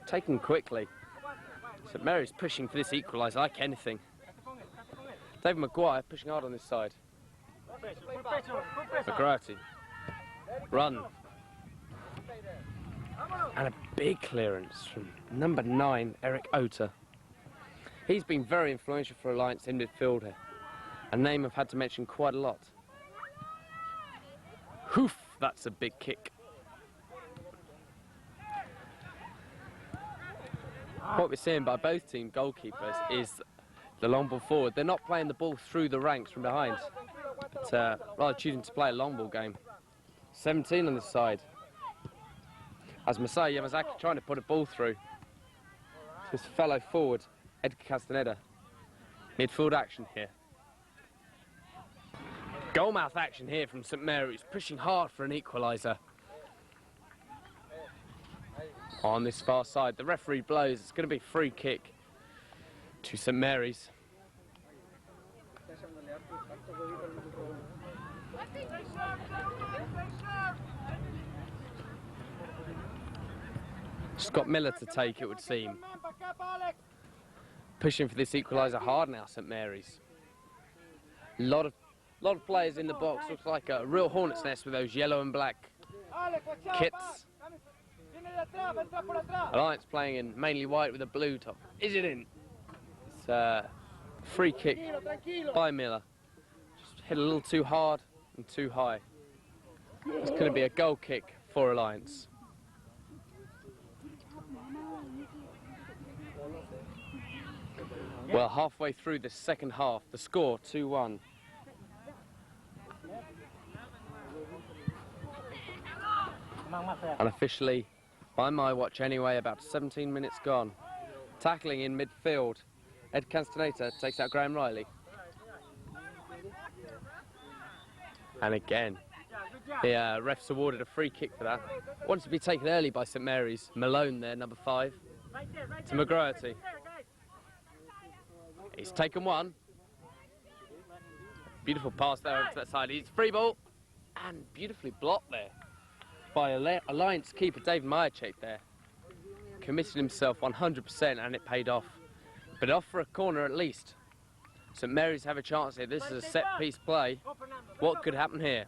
Speaker 3: Taken quickly. St Mary's pushing for this equaliser like anything. David Maguire pushing hard on this side. McGrath. Run. And a big clearance from number 9, Eric Ota. He's been very influential for Alliance in midfield here. A name I've had to mention quite a lot. Hoof, that's a big kick. What we're seeing by both team goalkeepers is the long ball forward. They're not playing the ball through the ranks from behind, but rather choosing to play a long ball game. 17 on the side. As Masai Yamazaki trying to put a ball through to his fellow forward, Edgar Castaneda. Midfield action here. Goalmouth action here from St Mary's, pushing hard for an equaliser. On this far side, the referee blows. It's going to be free kick to St Mary's. Scott Miller to take, it would seem. Pushing for this equaliser hard now, St Mary's. A lot of players in the box. Looks like a real hornet's nest with those yellow and black kits. Alliance playing in mainly white with a blue top. Is it in? It's a free kick by Miller. Just hit a little too hard and too high. It's going to be a goal kick for Alliance. Well, halfway through the second half, the score 2-1. Unofficially, by my watch anyway, about 17 minutes gone. Tackling in midfield, Ed Castaneda takes out Graham Riley. And again, the refs awarded a free kick for that. Wanted to be taken early by St Mary's. Malone there, number 5, to McGrath. He's taken one. Beautiful pass there over to that side. He's free ball. And beautifully blocked there by Alliance keeper David Myerchek there. Committed himself 100% and it paid off. But off for a corner at least. St Mary's have a chance here. This is a set-piece play. What could happen here?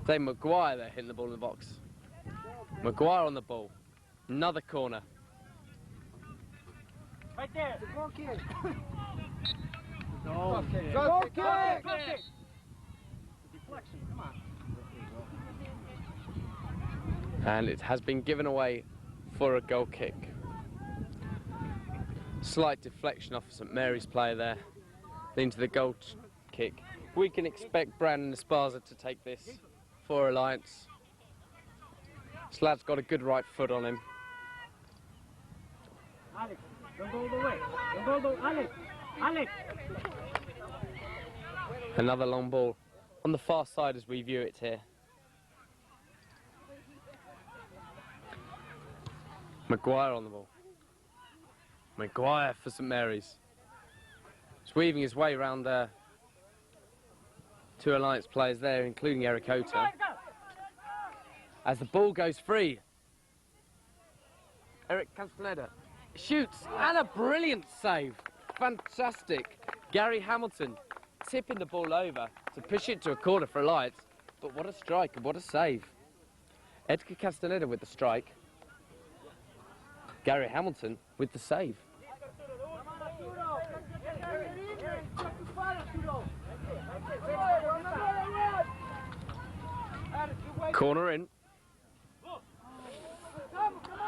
Speaker 3: Dave Maguire there hitting the ball in the box. Maguire on the ball. Another corner.
Speaker 1: Right there.
Speaker 5: Go kick.
Speaker 1: Go kick.
Speaker 5: Go kick.
Speaker 1: Deflection, come on.
Speaker 3: And it has been given away for a goal kick. Slight deflection off St Mary's player there into the goal kick. We can expect Brandon Esparza to take this for Alliance. This lad's got a good right foot on him.
Speaker 1: Alex, don't go the way. Don't go the Alex. Alex.
Speaker 3: Another long ball on the far side as we view it here. Maguire on the ball. Maguire for St Mary's. He's weaving his way around two Alliance players there, including Eric Ota. As the ball goes free, Eric Castaneda shoots, and a brilliant save. Fantastic. Gary Hamilton tipping the ball over to push it to a corner for Alliance. But what a strike and what a save. Edgar Castaneda with the strike. Gary Hamilton with the save. Corner in.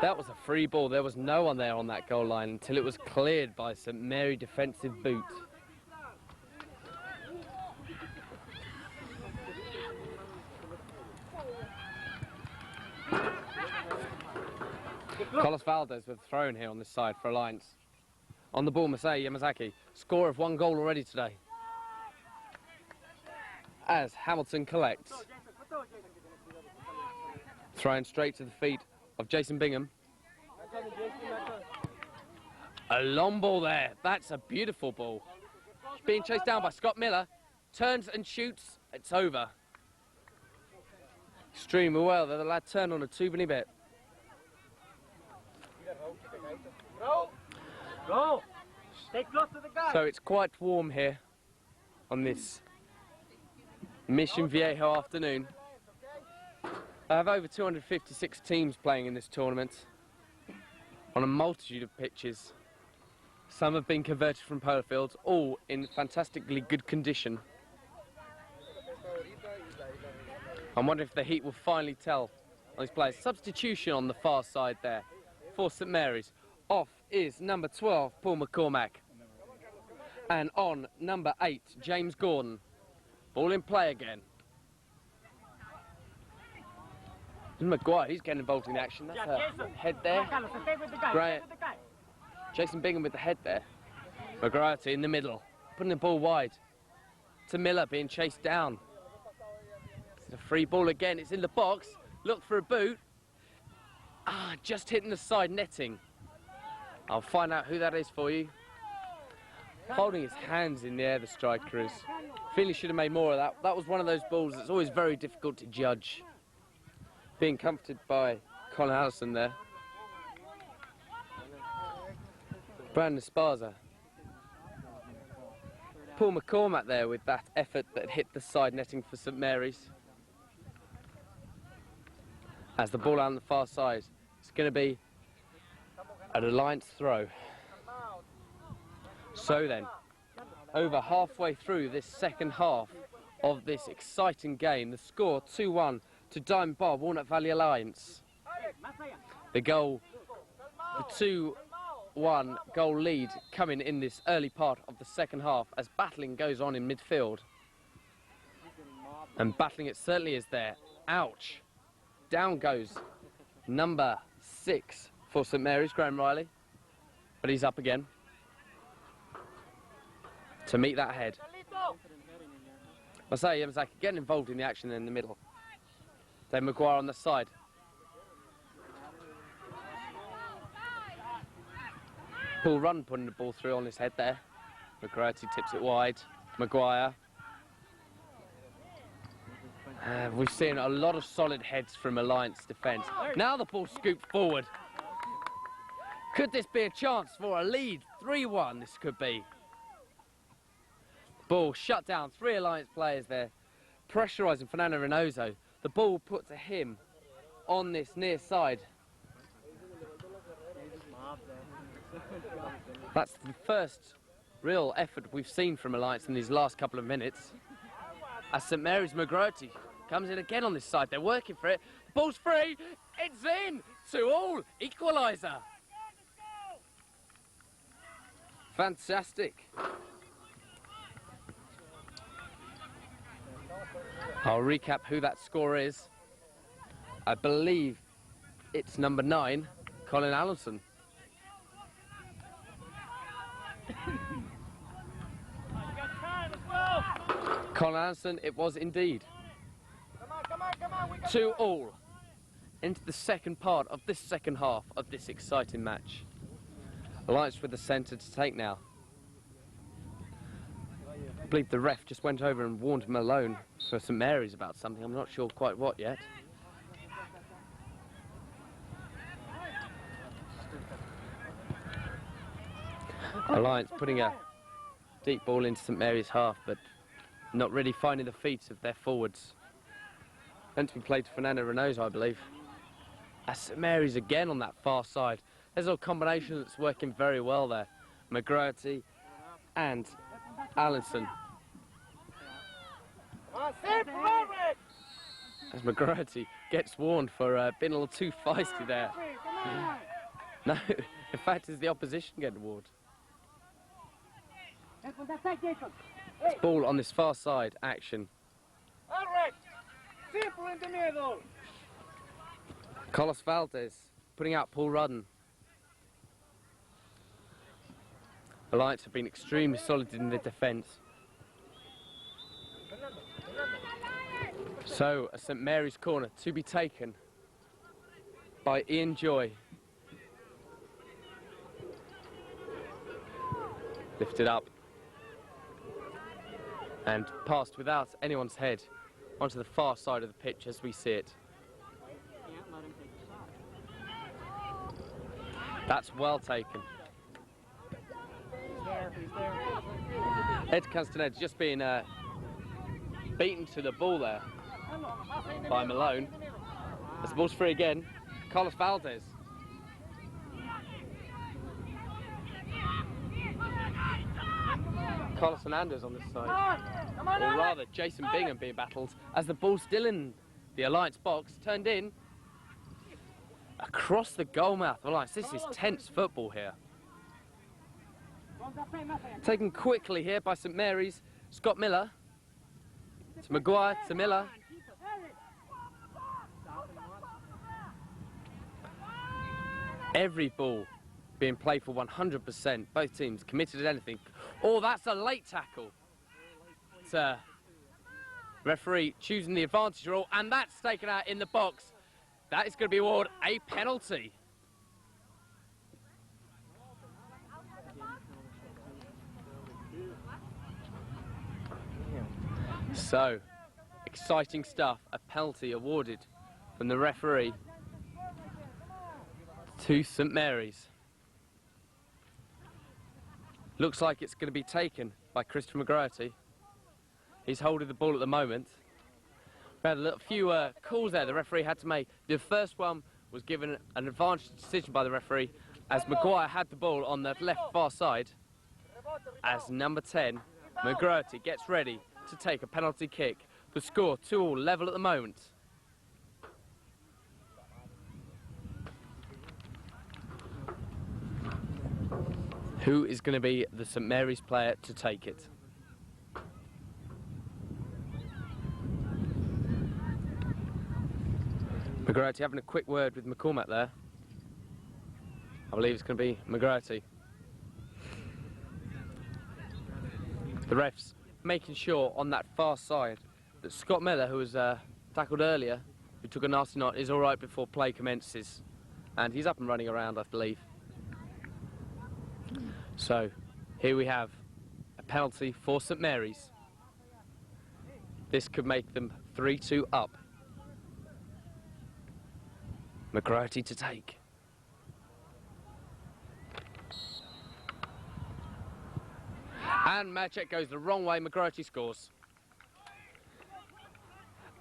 Speaker 3: That was a free ball. There was no one there on that goal line until it was cleared by St Mary defensive boot. Carlos Valdez with a throw in here on this side for Alliance. On the ball, Masai Yamazaki. Score of 1 goal already today. As Hamilton collects. Thrown straight to the feet of Jason Bingham. A long ball there. That's a beautiful ball. Being chased down by Scott Miller. Turns and shoots. It's over. Extremely well. The lad turned on a two-penny bit.
Speaker 1: Go. Stay close to the guy.
Speaker 3: So it's quite warm here on this Mission Viejo afternoon. I have over 256 teams playing in this tournament on a multitude of pitches. Some have been converted from polo fields, all in fantastically good condition. I'm wondering if the heat will finally tell on these players. Substitution on the far side there for St Mary's. Off is number 12, Paul McCormack. And on number 8, James Gordon. Ball in play again. And Maguire, he's getting involved in the action. That's a head there. Great. Jason Bingham with the head there. Maguire in the middle, putting the ball wide. To Miller being chased down. It's a free ball again. It's in the box. Look for a boot. Ah, just hitting the side netting. I'll find out who that is for you. Holding his hands in the air, the striker is. Feel he should have made more of that. That was one of those balls that's always very difficult to judge. Being comforted by Colin Allison there. Brandon Esparza. Paul McCormack there with that effort that hit the side netting for St Mary's. As the ball out on the far side, it's going to be an Alliance throw. So then, over halfway through this second half of this exciting game, the score 2-1 to Diamond Bar Walnut Valley Alliance. The goal, the 2-1 goal lead coming in this early part of the second half as battling goes on in midfield. And battling it certainly is there. Ouch. Down goes number 6 for St Mary's, Graham Riley. But he's up again to meet that head. Masai Yamazaki getting involved in the action in the middle. Dave Maguire on the side. Paul Run putting the ball through on his head there. McGrady tips it wide. Maguire. We've seen a lot of solid heads from Alliance defence. Now the ball scooped forward. Could this be a chance for a lead? 3-1 this could be. Ball shut down. 3 Alliance players there. Pressurising Fernando Reynoso. The ball put to him on this near side. That's the first real effort we've seen from Alliance in these last couple of minutes. As St Mary's McGrady comes in again on this side. They're working for it. Ball's free. It's in. 2-2. Equaliser. Fantastic. I'll recap who that scorer is. I believe it's number 9, Colin Allenson. Colin Allenson, it was indeed. 2-2 into the second part of this second half of this exciting match. Alliance with the centre to take now. I believe the ref just went over and warned Malone for St Mary's about something. I'm not sure quite what yet. Alliance putting a deep ball into St Mary's half, but not really finding the feet of their forwards. Meant to be played to Fernando Reynoso, I believe. As St Mary's again on that far side. There's a combination that's working very well there. McGrady and Allenson. As McGrady gets warned for being a little too feisty there. No, in fact, it's the opposition getting warned. Ball on this far side, action. Carlos Valdez putting out Paul Rudden. Alliance have been extremely solid in the defence. So, a St Mary's corner to be taken by Ian Joy. Lifted up and passed without anyone's head onto the far side of the pitch as we see it. That's well taken. Ed Castaned's just been beaten to the ball there by Malone. As the ball's free again, Carlos Valdez. Carlos Fernandez on this side. Or rather, Jason Bingham being battled as the ball's still in the Alliance box, turned in across the goal mouth of Alliance. This is tense football here. Taken quickly here by St Mary's. Scott Miller. To Maguire, to Miller. Every ball being played for 100%. Both teams committed to anything. Oh, that's a late tackle. Referee choosing the advantage rule, and that's taken out in the box. That is going to be awarded a penalty. So, exciting stuff. A penalty awarded from the referee to St Mary's. Looks like it's going to be taken by Christopher McGrady. He's holding the ball at the moment. We had a few calls there the referee had to make. The first one was given an advantage decision by the referee as Maguire had the ball on the left far side. As number 10, McGrady gets ready to take a penalty kick. The score 2-2, level at the moment. Who is going to be the St Mary's player to take it? McGrady having a quick word with McCormack there. I believe it's going to be McGrady. The refs making sure on that far side that Scott Miller, who was tackled earlier, who took a nasty knot, is all right before play commences. And he's up and running around, I believe. So, here we have a penalty for St Mary's. This could make them 3-2 up. McGroarty to take. And Marchek goes the wrong way, McGroarty scores.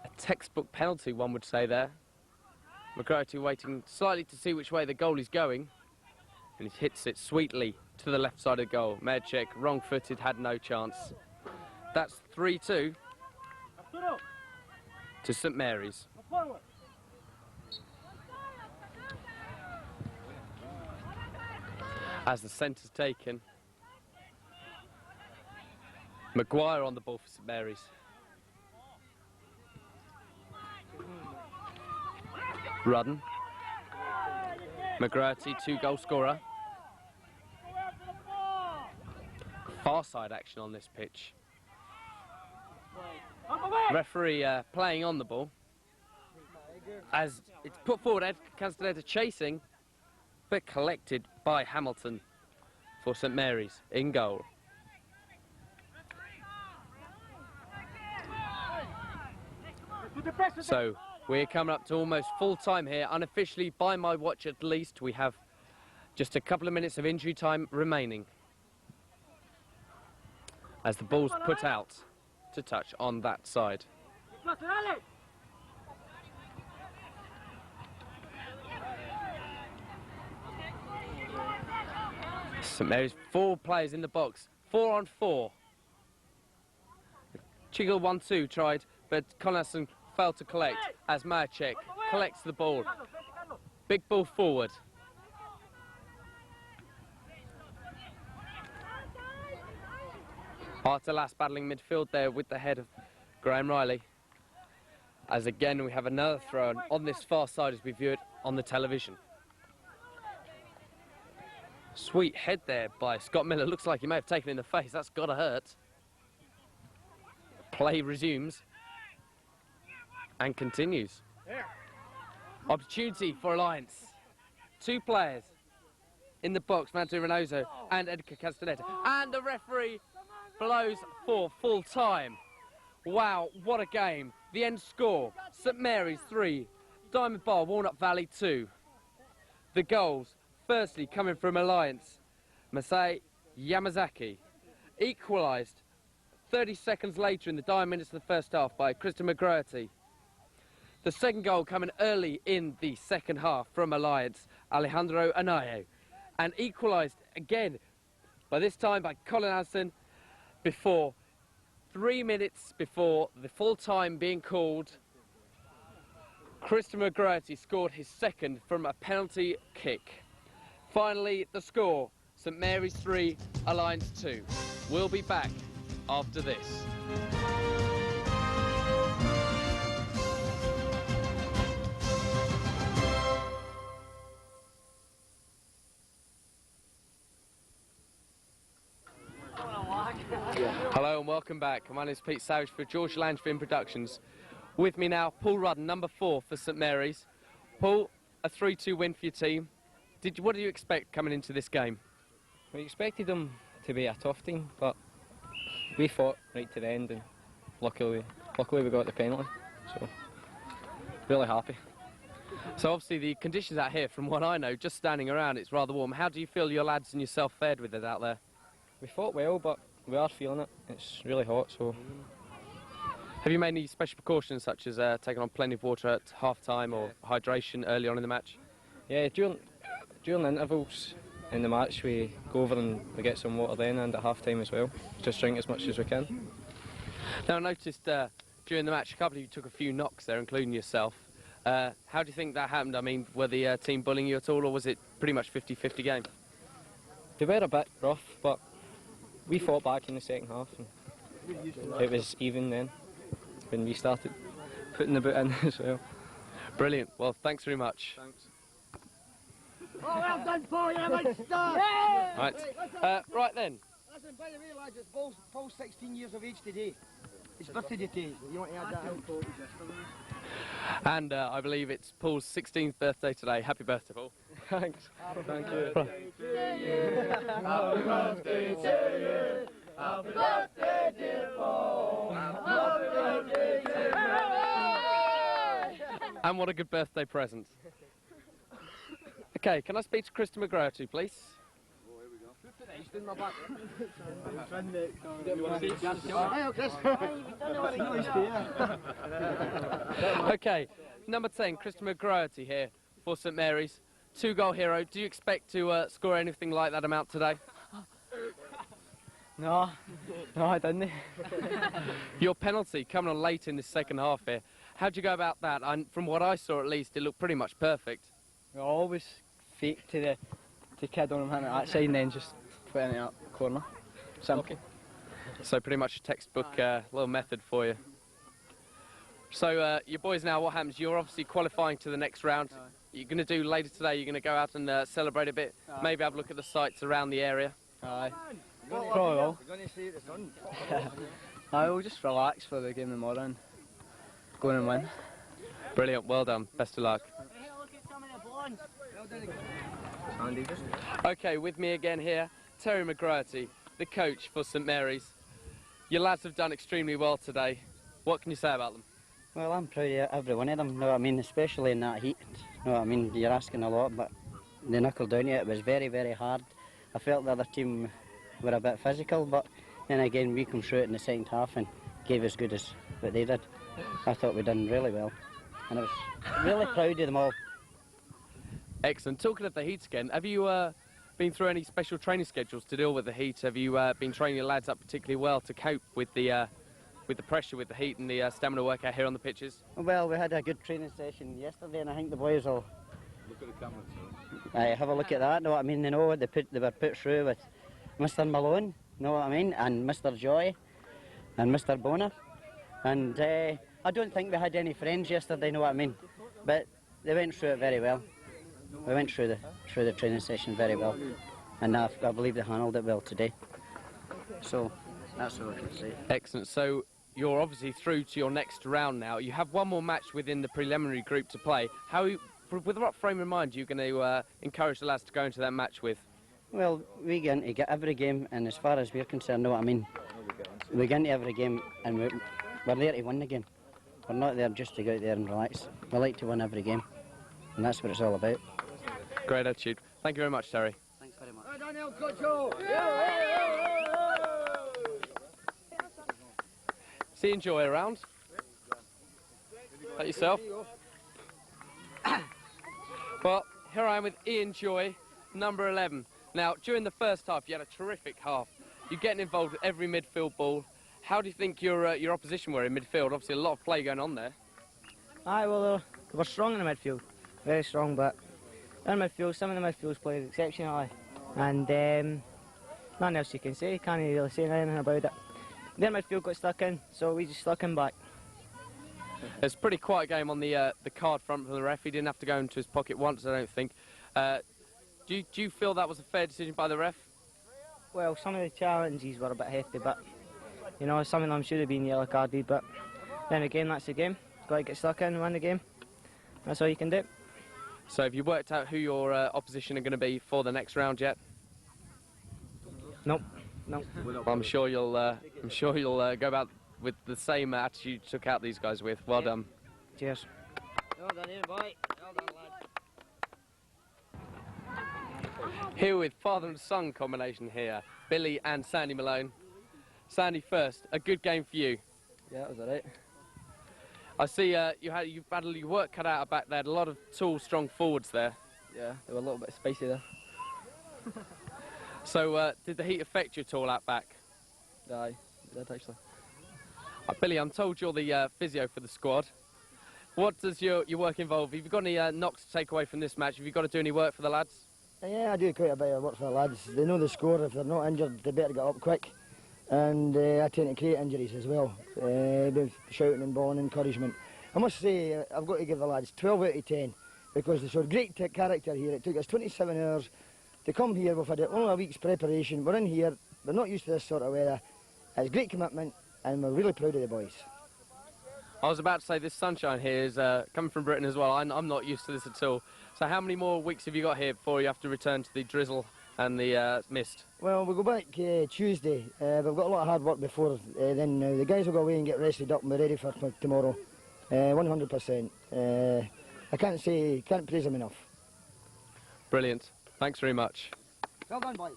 Speaker 3: A textbook penalty, one would say there. McGroarty waiting slightly to see which way the goal is going. And he hits it sweetly to the left side of the goal. Marchek, wrong-footed, had no chance. That's 3-2 to St Mary's. As the centre's taken. Maguire on the ball for St Mary's. Rudden. McGroarty, 2-goal scorer. Far side action on this pitch. Referee playing on the ball. As it's put forward, Ed Castaneda chasing, but collected by Hamilton for St Mary's in goal. So we're coming up to almost full time here. Unofficially, by my watch at least, we have just a couple of minutes of injury time remaining. As the ball's put out to touch on that side. St Mary's, 4 players in the box, 4 on 4. Chiggle 1-2 tried, but Conasson failed to collect as Marchek collects the ball. Big ball forward. Artelas battling midfield there with the head of Graham Riley. As again we have another throw on this far side as we view it on the television. Sweet head there by Scott Miller. Looks like he may have taken it in the face. That's got to hurt. Play resumes and continues. Opportunity for Alliance. 2 players in the box, Mantu Reynoso and Edgar Castaneda. And the referee blows for full time. Wow, what a game. The end score, St Mary's 3, Diamond Bar, Walnut Valley 2. The goals, firstly coming from Alliance, Masai Yamazaki, equalised 30 seconds later in the dying minutes of the first half by Krista McGroarty. The second goal coming early in the second half from Alliance, Alejandro Anayo, and equalised again, by this time by Colin Addison, before 3 minutes before the full time being called. Krista McGroarty scored his second from a penalty kick. Finally, the score, St Mary's 3, Alliance 2. We'll be back after this. Hello and welcome back. My name is Pete Savage for George Langevin Productions. With me now, Paul Rudden, number 4 for St Mary's. Paul, a 3-2 win for your team. What did you expect coming into this game?
Speaker 7: We expected them to be a tough team, but we fought right to the end, and luckily we got the penalty. So really happy.
Speaker 3: So obviously the conditions out here, from what I know, just standing around, it's rather warm. How do you feel your lads and yourself fared with it out there?
Speaker 7: We fought well, but we are feeling it. It's really hot, so.
Speaker 3: Have you made any special precautions, such as taking on plenty of water at half-time or hydration early on in the match?
Speaker 7: Yeah, during the intervals in the match, we go over and we get some water then, and at half-time as well. Just drink as much as we can.
Speaker 3: Now I noticed during the match a couple of you took a few knocks there, including yourself. How do you think that happened? I mean, were the team bullying you at all, or was it pretty much 50-50 game?
Speaker 7: They were a bit rough, but we fought back in the second half, and it was even then when we started putting the boot in as well.
Speaker 3: Brilliant. Well, thanks very much.
Speaker 7: Thanks.
Speaker 5: Oh, well done, Paul, you might start.
Speaker 3: Right then.
Speaker 5: Listen, by the way, lads, it's Paul's 16 years of age today. It's birthday today. You want to add that in?
Speaker 3: And I believe it's Paul's 16th birthday today. Happy birthday, Paul.
Speaker 7: Thanks. Thank you.
Speaker 2: Happy birthday to you. Happy birthday, dear Paul. Happy birthday to you.
Speaker 3: And what a good birthday present. Okay, can I speak to Krista McGrath, please? Okay, number 10, Krista McGrath here for St Mary's. 2-goal hero. Do you expect to score anything like that amount today?
Speaker 7: No, I didn't.
Speaker 3: Your penalty coming on late in the second half here. How'd you go about that? And from what I saw at least, it looked pretty much perfect.
Speaker 7: I always fake to the kid on him hitting that side and then just put it in that corner. Simple.
Speaker 3: So pretty much a textbook little method for you. So your boys now, what happens? You're obviously qualifying to the next round. You're going to do later today, you're going to go out and celebrate a bit, maybe have a look at the sights around the area.
Speaker 7: Aye. Probably will. I will just relax for the game tomorrow and go in and win.
Speaker 3: Brilliant, well done, best of luck. Okay, with me again here, Terry McGrath, the coach for St Mary's. Your lads have done extremely well today. What can you say about them?
Speaker 5: Well, I'm proud of every one of them, you know what I mean, especially in that heat. You know what I mean, you're asking a lot, but they knuckled down to it. It was very, very hard. I felt the other team were a bit physical, but then again, we come through it in the second half and gave as good as what they did. I thought we done really well, and I was really proud of them all.
Speaker 3: Excellent. Talking of the heat again, have you been through any special training schedules to deal with the heat? Have you been training your lads up particularly well to cope with the pressure, with the heat and the stamina workout here on the pitches?
Speaker 5: Well, we had a good training session yesterday, and I think the boys will
Speaker 2: Look at the camera,
Speaker 5: have a look at that. Know what I mean? They know what they were put through with Mr. Malone. Know what I mean? And Mr. Joy, and Mr. Bonner. And I don't think we had any friends yesterday. Know what I mean? But they went through it very well. We went through the training session very well, and I believe they handled it well today. So that's all I can say.
Speaker 3: Excellent. So you're obviously through to your next round now. You have one more match within the preliminary group to play. With what frame of mind are you going to encourage the lads to go into that match with?
Speaker 5: Well, we get into every game, and as far as we're concerned, know what I mean? We get into every game, and we're there to win the game. We're not there just to go out there and relax. We like to win every game, and that's what it's all about.
Speaker 3: Great attitude. Thank you very much, Terry.
Speaker 5: Thanks very much.
Speaker 3: See you enjoy around. That yourself. Well, here I am with Ian Joy, number 11. Now, during the first half, you had a terrific half. You're getting involved with every midfield ball. How do you think your opposition were in midfield? Obviously, a lot of play going on there.
Speaker 8: Aye, well, they were strong in the midfield, very strong, but in midfield, some of the midfields played exceptionally, and nothing else you can say, can't really say anything about it. Their midfield got stuck in, so we just stuck in back.
Speaker 3: It's a pretty quiet game on the card front from the ref. He didn't have to go into his pocket once, I don't think. Do you feel that was a fair decision by the ref?
Speaker 8: Well, some of the challenges were a bit hefty, but, you know, some of them should have been yellow carded, but then again, that's the game. Got to get stuck in and win the game. That's all you can do.
Speaker 3: So have you worked out who your opposition are going to be for the next round yet?
Speaker 8: Nope. Nope.
Speaker 3: Well, I'm sure you'll go about with the same attitude you took out these guys with. Well done.
Speaker 8: Cheers.
Speaker 5: Well done, here, boy. Well done, lad.
Speaker 3: Here with father and son combination here, Billy and Sandy Malone. Sandy first, a good game for you.
Speaker 7: Yeah, it was alright.
Speaker 3: I see you battled your work cut out back there. Had a lot of tall, strong forwards there.
Speaker 7: Yeah, they were a little bit spicy there.
Speaker 3: So did the heat affect you at all out back?
Speaker 7: Aye, it did actually.
Speaker 3: Billy, I'm told you're the physio for the squad. What does your work involve? Have you got any knocks to take away from this match? Have you got to do any work for the lads?
Speaker 9: Yeah, I do quite a bit of work for the lads. They know the score. If they're not injured, they better get up quick. And I tend to create injuries as well, with shouting and bawling encouragement. I must say, I've got to give the lads 12 out of 10, because they showed great character here. It took us 27 hours to come here. We've had only a week's preparation. We're in here, we're not used to this sort of weather. It's great commitment, and we're really proud of the boys.
Speaker 3: I was about to say this sunshine here is coming from Britain as well. I'm not used to this at all. So how many more weeks have you got here before you have to return to the drizzle and the mist?
Speaker 9: Well, we'll go back Tuesday. We've got a lot of hard work before then. Now the guys will go away and get rested up and be ready for tomorrow. 100%. I can't praise them enough.
Speaker 3: Brilliant. Thanks very much.
Speaker 9: Well done, boys.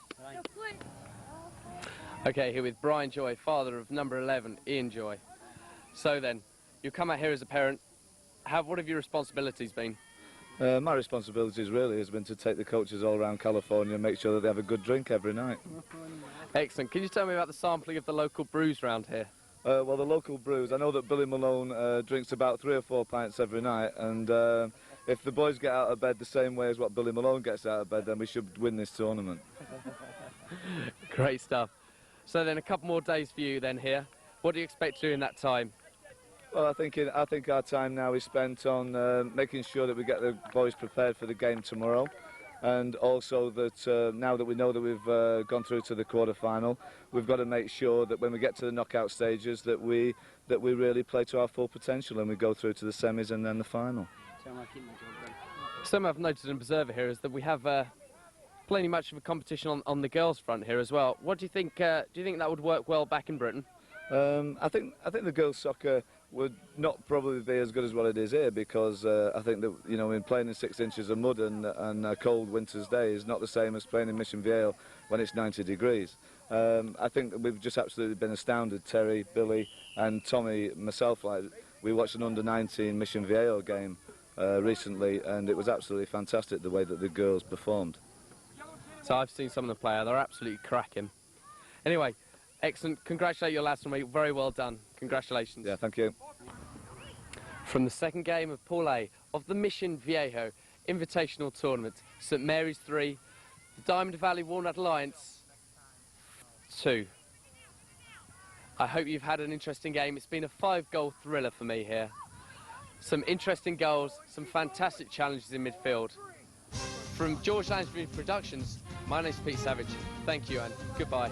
Speaker 3: Okay, here with Brian Joy, father of number 11, Ian Joy. So then, you come out here as a parent. What have your responsibilities been?
Speaker 10: My responsibilities really has been to take the coaches all around California and make sure that they have a good drink every night.
Speaker 3: Excellent. Can you tell me about the sampling of the local brews around here?
Speaker 10: Well, the local brews, I know that Billy Malone drinks about 3 or 4 pints every night, and if the boys get out of bed the same way as what Billy Malone gets out of bed, then we should win this tournament.
Speaker 3: Great stuff. So then a couple more days for you then here. What do you expect to do in that time?
Speaker 10: Well, I think our time now is spent on making sure that we get the boys prepared for the game tomorrow, and also that now that we know that we've gone through to the quarter-final, we've got to make sure that when we get to the knockout stages that we really play to our full potential and we go through to the semis and then the final.
Speaker 3: Something I've noted and observed here is that we have plenty much of a competition on the girls' front here as well. What do you think? Do you think that would work well back in Britain?
Speaker 10: I think the girls' soccer would not probably be as good as what it is here, because I think that, you know, in playing in 6 inches of mud and a cold winter's day is not the same as playing in Mission Viejo when it's 90 degrees. I think that we've just absolutely been astounded, Terry, Billy and Tommy, myself. Like, we watched an under-19 Mission Viejo game recently, and it was absolutely fantastic the way that the girls performed.
Speaker 3: So I've seen some of the players, they're absolutely cracking. Anyway, excellent. Congratulate your lads for me. Very well done. Congratulations.
Speaker 10: Yeah, thank you.
Speaker 3: From the second game of Pool A of the Mission Viejo Invitational Tournament, St Mary's 3, the Diamond Valley Walnut Alliance 2. I hope you've had an interesting game. It's been a 5-goal thriller for me here. Some interesting goals, some fantastic challenges in midfield. From George Lansbury Productions, my name's Pete Savage. Thank you and goodbye.